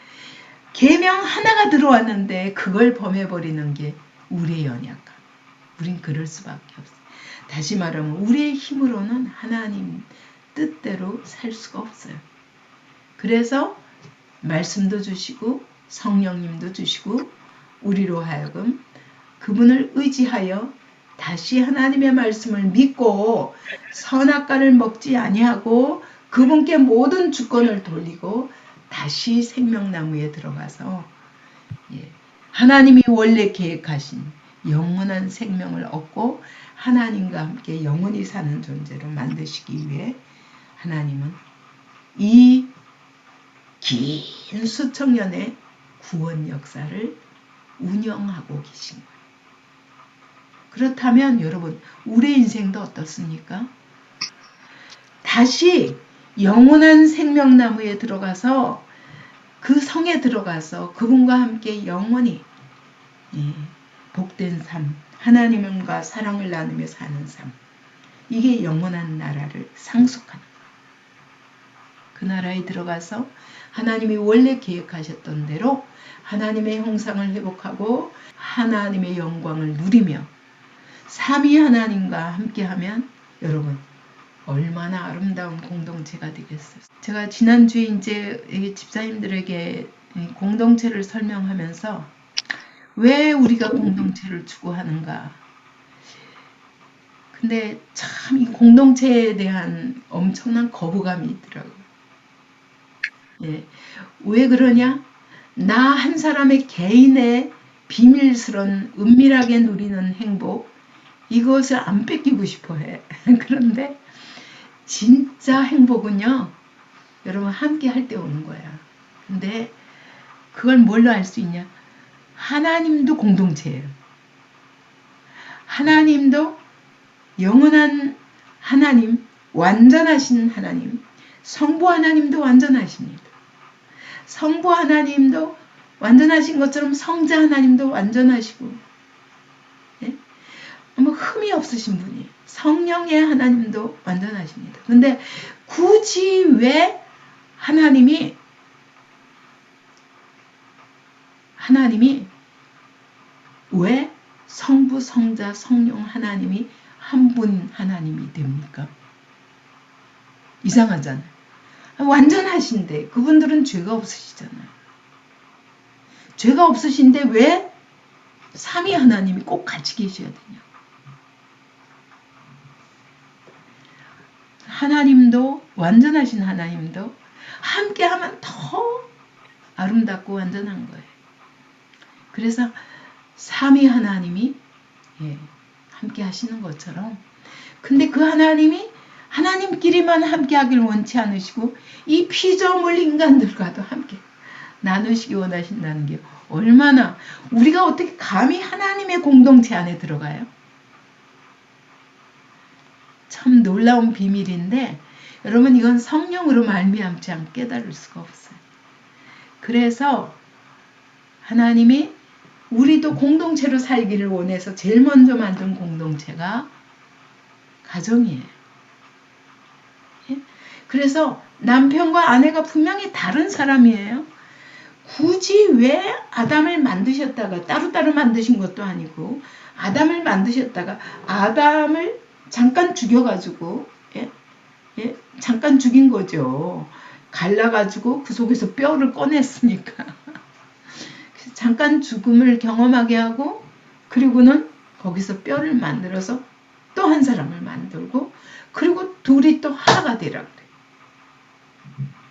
계명 하나가 들어왔는데 그걸 범해버리는 게 우리의 연약함. 우린 그럴 수밖에 없어요. 다시 말하면 우리의 힘으로는 하나님 뜻대로 살 수가 없어요. 그래서 말씀도 주시고 성령님도 주시고 우리로 하여금 그분을 의지하여 다시 하나님의 말씀을 믿고 선악과를 먹지 아니하고 그분께 모든 주권을 돌리고 다시 생명나무에 들어가서 하나님이 원래 계획하신 영원한 생명을 얻고 하나님과 함께 영원히 사는 존재로 만드시기 위해 하나님은 이 긴 수천 년의 구원 역사를 운영하고 계신 거예요. 그렇다면 여러분 우리의 인생도 어떻습니까? 다시 영원한 생명나무에 들어가서 그 성에 들어가서 그분과 함께 영원히 복된 삶, 하나님과 사랑을 나누며 사는 삶, 이게 영원한 나라를 상속하는 거예요. 그 나라에 들어가서 하나님이 원래 계획하셨던 대로 하나님의 형상을 회복하고 하나님의 영광을 누리며 삼위 하나님과 함께하면 여러분 얼마나 아름다운 공동체가 되겠어요. 제가 지난주에 이제 집사님들에게 공동체를 설명하면서 왜 우리가 공동체를 추구하는가. 근데 참 이 공동체에 대한 엄청난 거부감이 있더라고요. 왜 그러냐? 나 한 사람의 개인의 비밀스런 은밀하게 누리는 행복, 이것을 안 뺏기고 싶어 해. 그런데 진짜 행복은요, 여러분 함께 할 때 오는 거야. 근데 그걸 뭘로 알 수 있냐? 하나님도 공동체예요. 하나님도 영원한 하나님, 완전하신 하나님, 성부 하나님도 완전하십니다. 성부 하나님도 완전하신 것처럼 성자 하나님도 완전하시고 뭐 흠이 없으신 분이에요. 성령의 하나님도 완전하십니다. 근데 굳이 왜 하나님이 왜 성부, 성자, 성령 하나님이 한 분 하나님이 됩니까? 이상하잖아요. 완전하신데 그분들은 죄가 없으시잖아요. 죄가 없으신데 왜 삼위 하나님이 꼭 같이 계셔야 되냐? 하나님도 완전하신 하나님도 함께하면 더 아름답고 완전한 거예요. 그래서 삼위 하나님이 함께 하시는 것처럼 근데 그 하나님이 하나님끼리만 함께 하길 원치 않으시고 이 피조물 인간들과도 함께 나누시기 원하신다는 게 얼마나 우리가 어떻게 감히 하나님의 공동체 안에 들어가요? 참 놀라운 비밀인데 여러분 이건 성령으로 말미암지 않고 깨달을 수가 없어요. 그래서 하나님이 우리도 공동체로 살기를 원해서 제일 먼저 만든 공동체가 가정이에요. 그래서 남편과 아내가 분명히 다른 사람이에요. 굳이 왜 아담을 만드셨다가 따로따로 만드신 것도 아니고 아담을 만드셨다가 아담을 잠깐 죽여가지고 예? 예? 잠깐 죽인 거죠. 갈라가지고 그 속에서 뼈를 꺼냈으니까. 잠깐 죽음을 경험하게 하고 그리고는 거기서 뼈를 만들어서 또 한 사람을 만들고 그리고 둘이 또 하나가 되라 그래.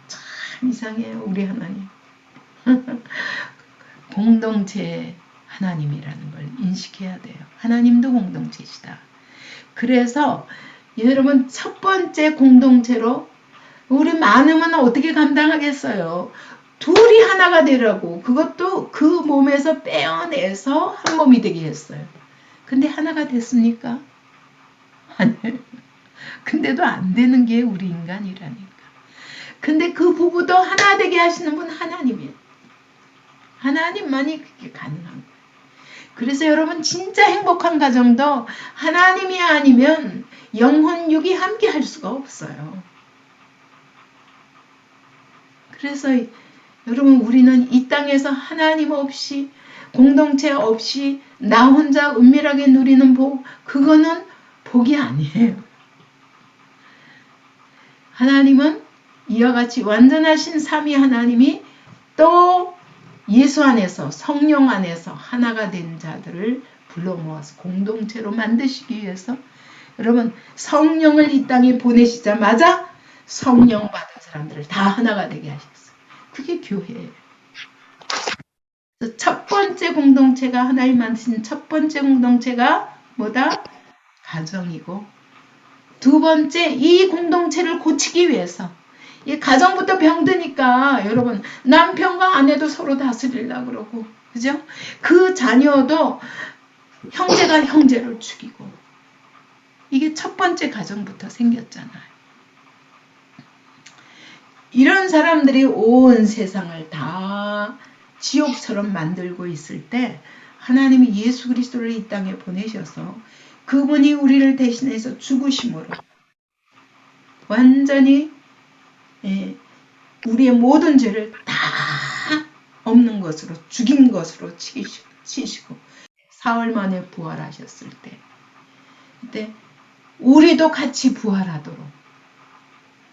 참 이상해요 우리 하나님. 공동체 하나님이라는 걸 인식해야 돼요. 하나님도 공동체시다. 그래서 여러분 첫 번째 공동체로 우리 많으면 어떻게 감당하겠어요. 둘이 하나가 되라고 그것도 그 몸에서 빼어내서 한 몸이 되게 했어요. 근데 하나가 됐습니까? 아니에요. 근데도 안 되는 게 우리 인간이라니까. 근데 그 부부도 하나 되게 하시는 분 하나님이에요. 하나님만이 그게 가능한 거예요. 그래서 여러분 진짜 행복한 가정도 하나님이 아니면 영혼 육이 함께 할 수가 없어요. 그래서 여러분 우리는 이 땅에서 하나님 없이 공동체 없이 나 혼자 은밀하게 누리는 복 그거는 복이 아니에요. 하나님은 이와 같이 완전하신 삼위 하나님이 또 예수 안에서 성령 안에서 하나가 된 자들을 불러 모아서 공동체로 만드시기 위해서 여러분 성령을 이 땅에 보내시자마자 성령 받은 사람들을 다 하나가 되게 하셨어요. 그게 교회예요. 첫 번째 공동체가 하나님 만드신 첫 번째 공동체가 뭐다? 가정이고 두 번째 이 공동체를 고치기 위해서 이 가정부터 병드니까 여러분 남편과 아내도 서로 다스리려고 그러고 그죠? 그 자녀도 형제가 형제를 죽이고 이게 첫 번째 가정부터 생겼잖아요. 이런 사람들이 온 세상을 다 지옥처럼 만들고 있을 때 하나님이 예수 그리스도를 이 땅에 보내셔서 그분이 우리를 대신해서 죽으심으로 완전히 우리의 모든 죄를 다 없는 것으로 죽인 것으로 치시고 사흘 만에 부활하셨을 때 그때 우리도 같이 부활하도록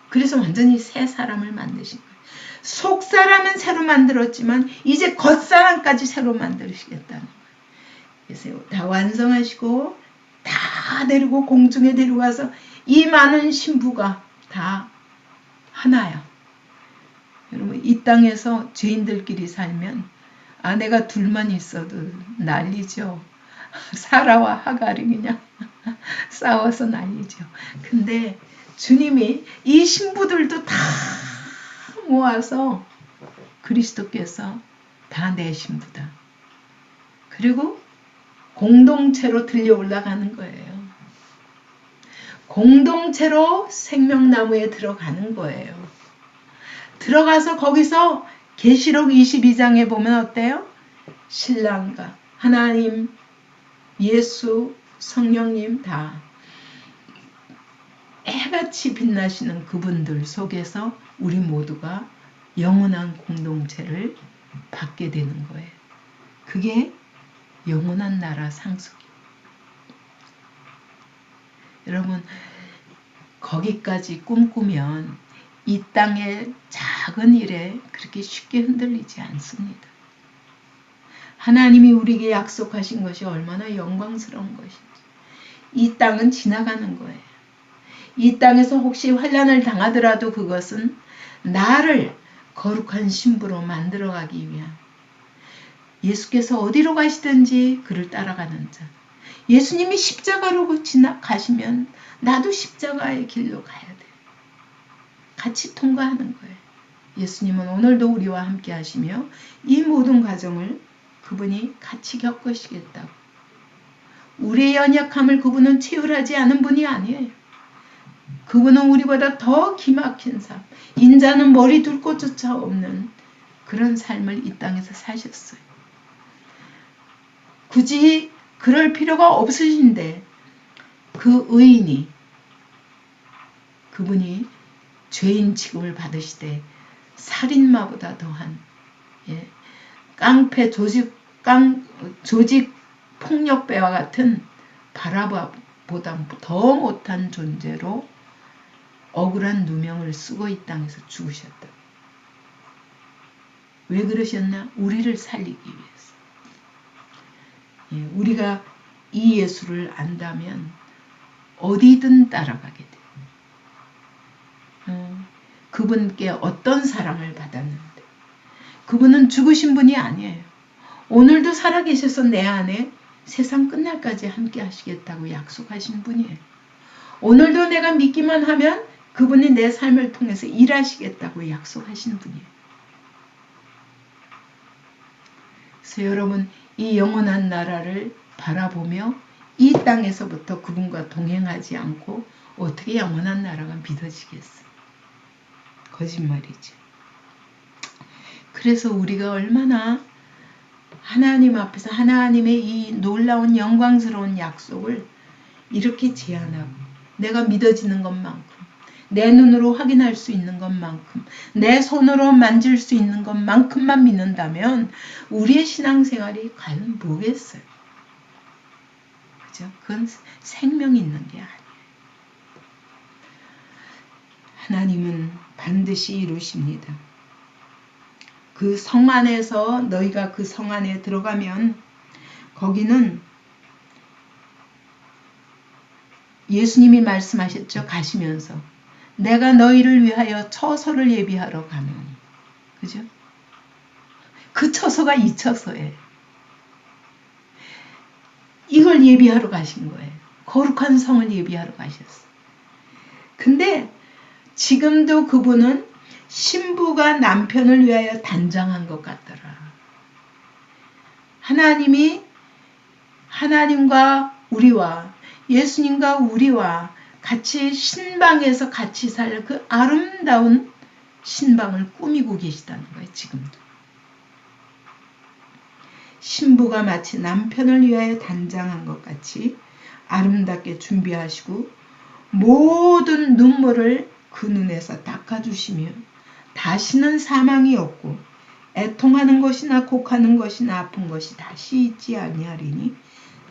그래서 완전히 새 사람을 만드신 거예요. 속 사람은 새로 만들었지만 이제 겉사람까지 새로 만드시겠다는 거예요. 그래서 다 완성하시고 다 데리고 공중에 데려가서 이 많은 신부가 다 하나야. 여러분 이 땅에서 죄인들끼리 살면 아내가 둘만 있어도 난리죠. 사라와 하갈이 그냥 싸워서 난리죠. 근데 주님이 이 신부들도 다 모아서 그리스도께서 다 내 신부다. 그리고 공동체로 들려 올라가는 거예요. 공동체로 생명나무에 들어가는 거예요. 들어가서 거기서 계시록 22장에 보면 어때요? 신랑과 하나님, 예수, 성령님 다 해같이 빛나시는 그분들 속에서 우리 모두가 영원한 공동체를 받게 되는 거예요. 그게 영원한 나라 상속이에요. 여러분 거기까지 꿈꾸면 이 땅의 작은 일에 그렇게 쉽게 흔들리지 않습니다. 하나님이 우리에게 약속하신 것이 얼마나 영광스러운 것인지. 이 땅은 지나가는 거예요. 이 땅에서 혹시 환난을 당하더라도 그것은 나를 거룩한 신부로 만들어가기 위한 예수께서 어디로 가시든지 그를 따라가는 자. 예수님이 십자가로 가시면 나도 십자가의 길로 가야 돼. 같이 통과하는 거예요. 예수님은 오늘도 우리와 함께 하시며 이 모든 과정을 그분이 같이 겪으시겠다고. 우리의 연약함을 그분은 채울하지 않은 분이 아니에요. 그분은 우리보다 더 기막힌 삶, 인자는 머리 둘 곳조차 없는 그런 삶을 이 땅에서 사셨어요. 굳이 그럴 필요가 없으신데 그 의인이 그분이 죄인 취급을 받으시되 살인마보다 더한 깡패 조직 폭력배와 같은 바라바 보다 더 못한 존재로 억울한 누명을 쓰고 이 땅에서 죽으셨다. 왜 그러셨나? 우리를 살리기 위해서. 예, 우리가 이 예수를 안다면 어디든 따라가게 돼요. 그분께 어떤 사랑을 받았는데 그분은 죽으신 분이 아니에요. 오늘도 살아계셔서 내 안에 세상 끝날까지 함께 하시겠다고 약속하신 분이에요. 오늘도 내가 믿기만 하면 그분이 내 삶을 통해서 일하시겠다고 약속하신 분이에요. 그래서 여러분 이 영원한 나라를 바라보며 이 땅에서부터 그분과 동행하지 않고 어떻게 영원한 나라가 믿어지겠어요? 거짓말이죠. 그래서 우리가 얼마나 하나님 앞에서 하나님의 이 놀라운 영광스러운 약속을 이렇게 제안하고 내가 믿어지는 것만큼 내 눈으로 확인할 수 있는 것만큼 내 손으로 만질 수 있는 것만큼만 믿는다면 우리의 신앙생활이 과연 뭐겠어요? 그죠? 그건 생명이 있는 게 아니에요. 하나님은 반드시 이루십니다. 그 성 안에서 너희가 그 성 안에 들어가면 거기는 예수님이 말씀하셨죠. 가시면서 내가 너희를 위하여 처소를 예비하러 가노니. 그죠? 그 처소가 이 처소예요. 이걸 예비하러 가신 거예요. 거룩한 성을 예비하러 가셨어요. 근데 지금도 그분은 신부가 남편을 위하여 단장한 것 같더라. 하나님이 하나님과 우리와 예수님과 우리와 같이 신방에서 같이 살 그 아름다운 신방을 꾸미고 계시다는 거예요. 지금도. 신부가 마치 남편을 위하여 단장한 것 같이 아름답게 준비하시고 모든 눈물을 그 눈에서 닦아주시며 다시는 사망이 없고 애통하는 것이나 곡하는 것이나 아픈 것이 다시 있지 아니하리니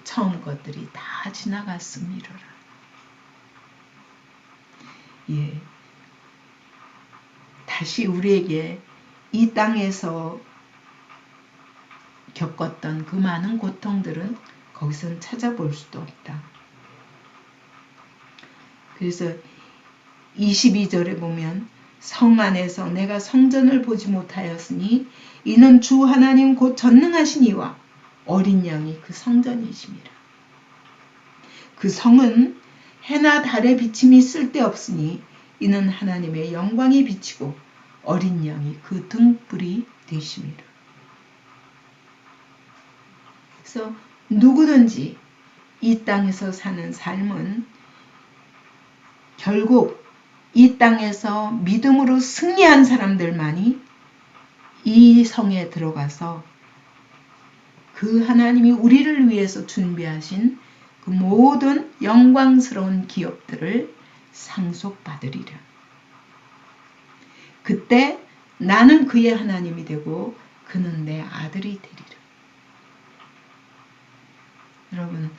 처음 것들이 다 지나갔음이로라. 예, 다시 우리에게 이 땅에서 겪었던 그 많은 고통들은 거기선 찾아볼 수도 없다. 그래서 22절에 보면 성 안에서 내가 성전을 보지 못하였으니 이는 주 하나님 곧 전능하신 이와 어린 양이 그 성전이심이라. 그 성은 해나 달의 비침이 쓸데없으니 이는 하나님의 영광이 비치고 어린 양이 그 등불이 되심이라. 그래서 누구든지 이 땅에서 사는 삶은 결국 이 땅에서 믿음으로 승리한 사람들만이 이 성에 들어가서 그 하나님이 우리를 위해서 준비하신 그 모든 영광스러운 기업들을 상속받으리라. 그때 나는 그의 하나님이 되고 그는 내 아들이 되리라. 여러분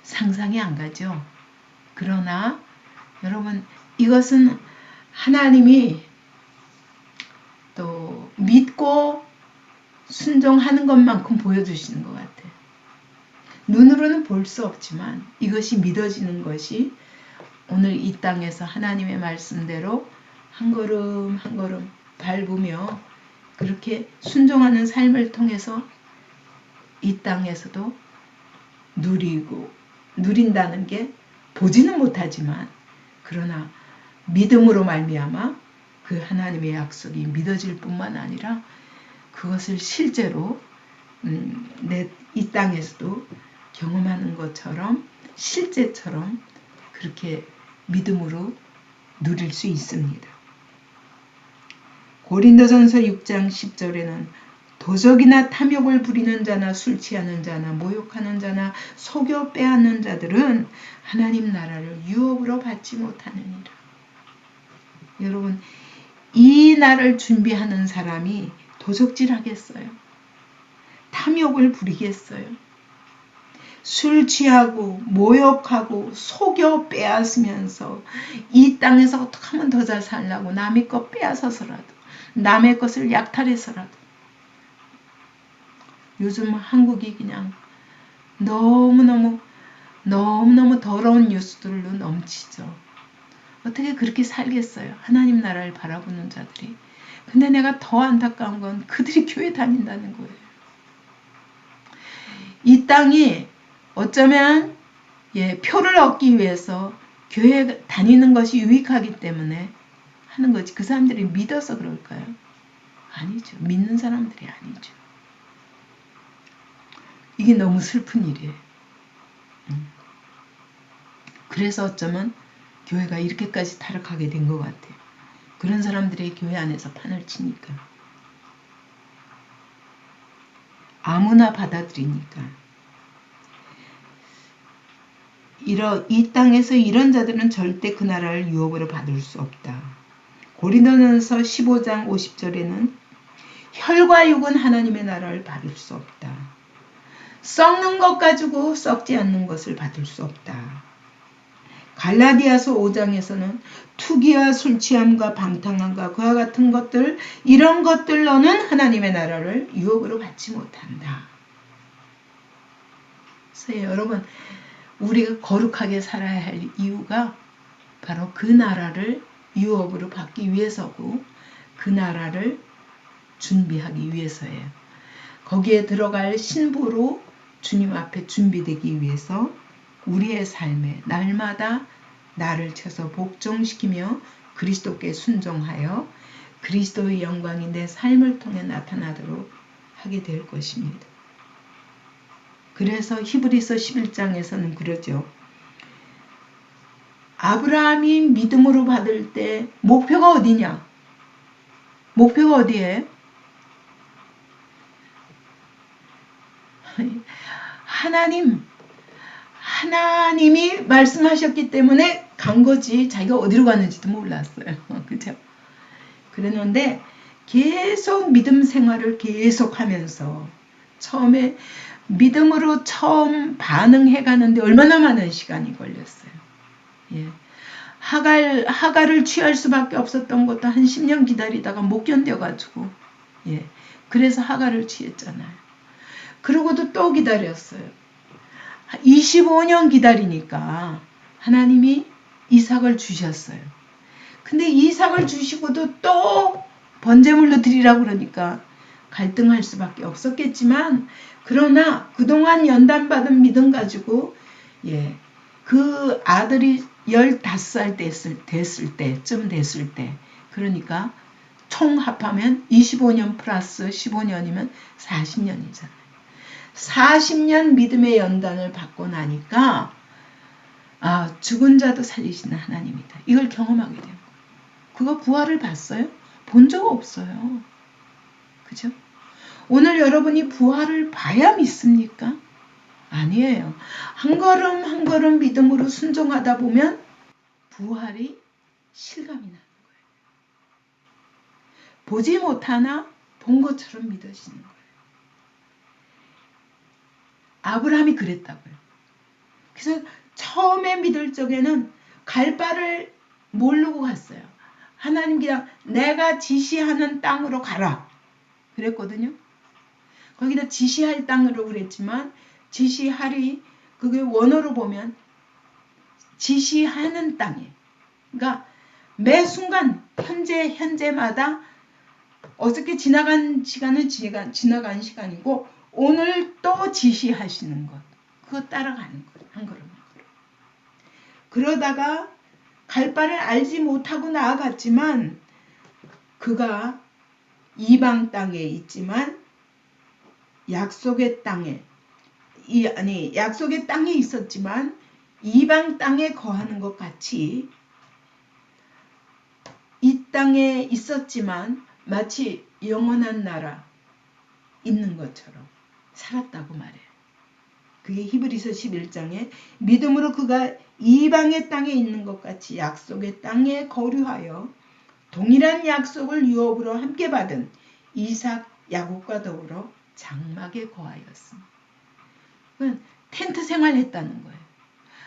상상이 안 가죠? 그러나 여러분 이것은 하나님이 또 믿고 순종하는 것만큼 보여주시는 것 같아요. 눈으로는 볼 수 없지만 이것이 믿어지는 것이 오늘 이 땅에서 하나님의 말씀대로 한 걸음 한 걸음 밟으며 그렇게 순종하는 삶을 통해서 이 땅에서도 누린다는 게 보지는 못하지만 그러나 믿음으로 말미암아 그 하나님의 약속이 믿어질 뿐만 아니라 그것을 실제로 이 땅에서도 경험하는 것처럼 실제처럼 그렇게 믿음으로 누릴 수 있습니다. 고린도전서 6장 10절에는 도적이나 탐욕을 부리는 자나 술 취하는 자나 모욕하는 자나 속여 빼앗는 자들은 하나님 나라를 유업으로 받지 못하느니라. 여러분 이 날을 준비하는 사람이 도적질 하겠어요? 탐욕을 부리겠어요? 술 취하고 모욕하고 속여 빼앗으면서 이 땅에서 어떻게 하면 더 잘 살려고 남의 것 빼앗아서라도 남의 것을 약탈해서라도 요즘 한국이 그냥 너무너무 더러운 뉴스들로 넘치죠. 어떻게 그렇게 살겠어요? 하나님 나라를 바라보는 자들이. 근데 내가 더 안타까운 건 그들이 교회 다닌다는 거예요. 이 땅이 어쩌면 표를 얻기 위해서 교회 다니는 것이 유익하기 때문에 하는 거지. 그 사람들이 믿어서 그럴까요? 아니죠. 믿는 사람들이 아니죠. 이게 너무 슬픈 일이에요. 그래서 어쩌면 교회가 이렇게까지 타락하게 된 것 같아요. 그런 사람들이 교회 안에서 판을 치니까. 아무나 받아들이니까. 이 땅에서 이런 자들은 절대 그 나라를 유업으로 받을 수 없다. 고린도전서 15장 50절에는 혈과 육은 하나님의 나라를 받을 수 없다. 썩는 것 가지고 썩지 않는 것을 받을 수 없다. 갈라디아서 5장에서는 투기와 술취함과 방탕함과 그와 같은 것들 이런 것들로는 하나님의 나라를 유업으로 받지 못한다. 그래서 여러분 우리가 거룩하게 살아야 할 이유가 바로 그 나라를 유업으로 받기 위해서고 그 나라를 준비하기 위해서예요. 거기에 들어갈 신부로 주님 앞에 준비되기 위해서 우리의 삶에 날마다 나를 쳐서 복종시키며 그리스도께 순종하여 그리스도의 영광이 내 삶을 통해 나타나도록 하게 될 것입니다. 그래서 히브리서 11장에서는 그러죠. 아브라함이 믿음으로 받을 때 목표가 어디냐? 목표가 어디에? 하나님이 말씀하셨기 때문에 간 거지 자기가 어디로 갔는지도 몰랐어요. 그죠? 그랬는데 계속 믿음 생활을 계속 하면서 처음에 믿음으로 처음 반응해 가는데 얼마나 많은 시간이 걸렸어요. 예. 하갈을 취할 수밖에 없었던 것도 한 10년 기다리다가 못 견뎌가지고 그래서 하갈을 취했잖아요. 그러고도 또 기다렸어요. 25년 기다리니까 하나님이 이삭을 주셨어요. 근데 이삭을 주시고도 또 번제물로 드리라고 그러니까 갈등할 수밖에 없었겠지만 그러나 그동안 연단받은 믿음 가지고 그 아들이 15살 됐을 때 그러니까 총 합하면 25년 플러스 15년이면 40년이잖아요. 40년 믿음의 연단을 받고 나니까 죽은 자도 살리시는 하나님이다. 이걸 경험하게 된 거예요. 그거 부활을 봤어요? 본 적 없어요. 그죠? 오늘 여러분이 부활을 봐야 믿습니까? 아니에요. 한 걸음 한 걸음 믿음으로 순종하다 보면 부활이 실감이 나는 거예요. 보지 못하나 본 것처럼 믿어지는 거예요. 아브라함이 그랬다고요. 그래서 처음에 믿을 적에는 갈 바를 모르고 갔어요. 하나님 그냥 내가 지시하는 땅으로 가라 그랬거든요. 거기다 지시할 땅으로 그랬지만 지시하리 그게 원어로 보면 지시하는 땅이에요. 그러니까 매 순간 현재마다 어저께 지나간 시간은 지나간 시간이고 오늘 또 지시하시는 것 그거 따라가는 거예요. 한 걸음 한 걸음. 그러다가 갈 바를 알지 못하고 나아갔지만 그가 이방 땅에 있지만 약속의 땅에 있었지만 이방 땅에 거하는 것 같이 이 땅에 있었지만 마치 영원한 나라 있는 것처럼 살았다고 말해요. 그게 히브리서 11장에 믿음으로 그가 이방의 땅에 있는 것 같이 약속의 땅에 거류하여 동일한 약속을 유업으로 함께 받은 이삭, 야곱과 더불어 장막에 거하였습니다. 텐트 생활했다는 거예요.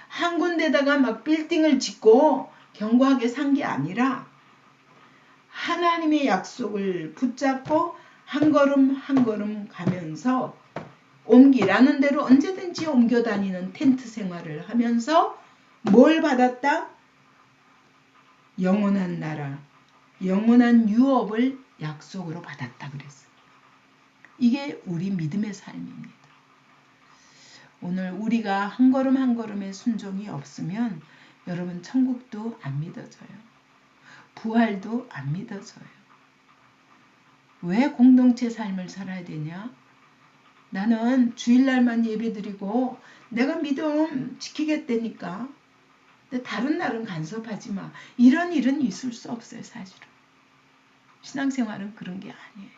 한 군데다가 막 빌딩을 짓고 견고하게 산 게 아니라 하나님의 약속을 붙잡고 한 걸음 한 걸음 가면서 옮기라는 대로 언제든지 옮겨 다니는 텐트 생활을 하면서 뭘 받았다? 영원한 나라, 영원한 유업을 약속으로 받았다 그랬어요. 이게 우리 믿음의 삶입니다. 오늘 우리가 한 걸음 한 걸음의 순종이 없으면 여러분 천국도 안 믿어져요. 부활도 안 믿어져요. 왜 공동체 삶을 살아야 되냐? 나는 주일날만 예배드리고 내가 믿음 지키겠다니까. 근데 다른 날은 간섭하지 마. 이런 일은 있을 수 없어요, 사실은. 신앙생활은 그런 게 아니에요.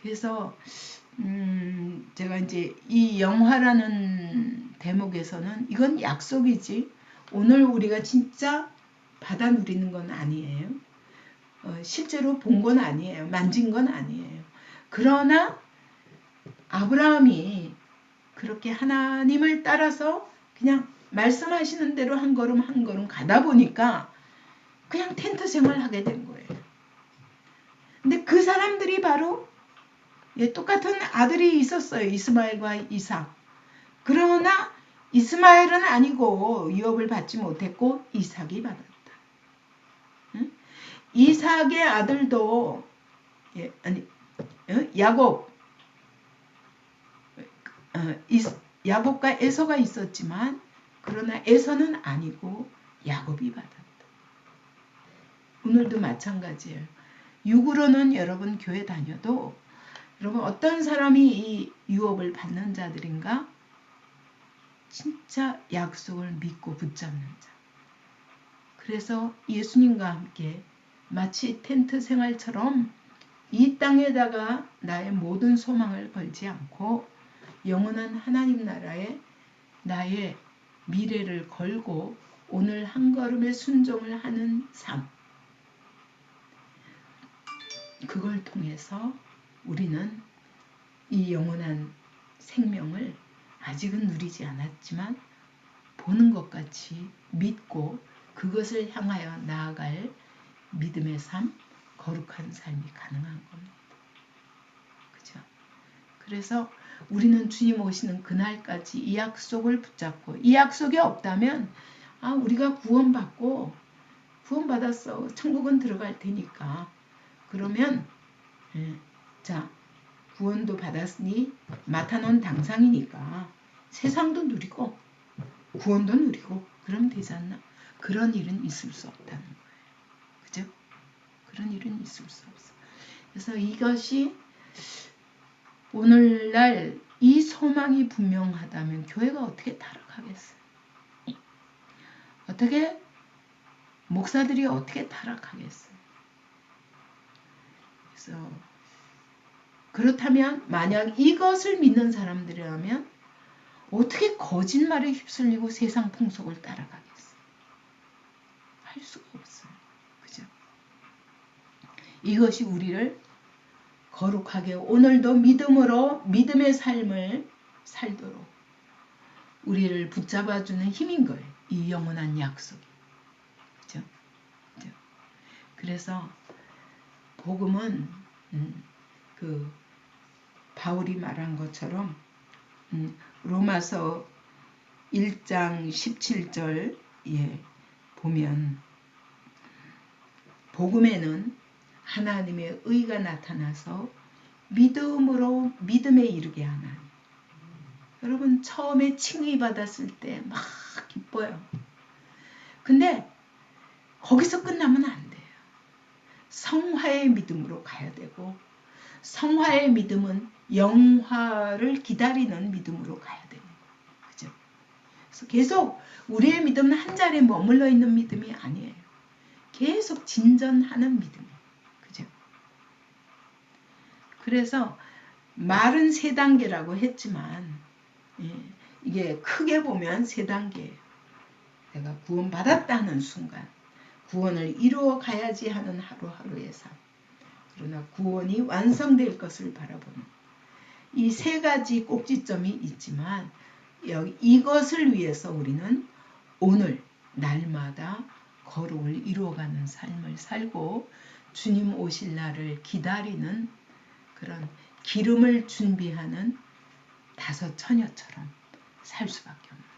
그래서 제가 이제 이 영화라는 대목에서는 이건 약속이지 오늘 우리가 진짜 받아 누리는 건 아니에요. 실제로 본 건 아니에요. 만진 건 아니에요. 그러나 아브라함이 그렇게 하나님을 따라서 그냥 말씀하시는 대로 한 걸음 한 걸음 가다 보니까 그냥 텐트 생활하게 된 거예요. 근데 그 사람들이 바로 똑같은 아들이 있었어요. 이스마엘과 이삭. 그러나 이스마엘은 아니고 유업을 받지 못했고 이삭이 받았다. 응? 이삭의 아들도 야곱 야곱과 에서가 있었지만 그러나 에서는 아니고 야곱이 받았다. 오늘도 마찬가지예요. 육으로는 여러분 교회 다녀도 여러분 어떤 사람이 이 유업을 받는 자들인가? 진짜 약속을 믿고 붙잡는 자. 그래서 예수님과 함께 마치 텐트 생활처럼 이 땅에다가 나의 모든 소망을 걸지 않고 영원한 하나님 나라에 나의 미래를 걸고 오늘 한 걸음의 순종을 하는 삶. 그걸 통해서 우리는 이 영원한 생명을 아직은 누리지 않았지만 보는 것 같이 믿고 그것을 향하여 나아갈 믿음의 삶, 거룩한 삶이 가능한 겁니다. 그죠? 그래서 우리는 주님 오시는 그날까지 이 약속을 붙잡고 이 약속이 없다면 우리가 구원받고 구원받았어. 천국은 들어갈 테니까. 그러면 자 구원도 받았으니 맡아놓은 당상이니까 세상도 누리고 구원도 누리고 그러면 되지 않나? 그런 일은 있을 수 없다는 거예요. 그죠? 그런 일은 있을 수 없어. 그래서 이것이 오늘날 이 소망이 분명하다면 교회가 어떻게 타락하겠어요? 어떻게 목사들이 어떻게 타락하겠어요? 그래서 그렇다면 만약 이것을 믿는 사람들이라면 어떻게 거짓말에 휩쓸리고 세상 풍속을 따라가겠어요? 할 수가 없어요. 그죠? 이것이 우리를 거룩하게 오늘도 믿음으로 믿음의 삶을 살도록 우리를 붙잡아주는 힘인 거예요. 이 영원한 약속이. 그죠? 그죠? 그래서 복음은 그 바울이 말한 것처럼 로마서 1장 17절에 보면 복음에는 하나님의 의가 나타나서 믿음으로 믿음에 이르게 하나니. 여러분 처음에 칭의 받았을 때 막 기뻐요. 근데 거기서 끝나면 안 돼요. 성화의 믿음으로 가야 되고 성화의 믿음은 영화를 기다리는 믿음으로 가야 되는 거예요. 그죠? 그래서 계속 우리의 믿음은 한 자리에 머물러 있는 믿음이 아니에요. 계속 진전하는 믿음이에요. 그죠? 그래서 말은 세 단계라고 했지만 이게 크게 보면 세 단계예요. 내가 구원받았다는 순간 구원을 이루어 가야지 하는 하루하루의 삶. 그러나 구원이 완성될 것을 바라보는 이 세 가지 꼭지점이 있지만 이것을 위해서 우리는 오늘 날마다 거룩을 이루어가는 삶을 살고 주님 오실 날을 기다리는 그런 기름을 준비하는 다섯 처녀처럼 살 수밖에 없는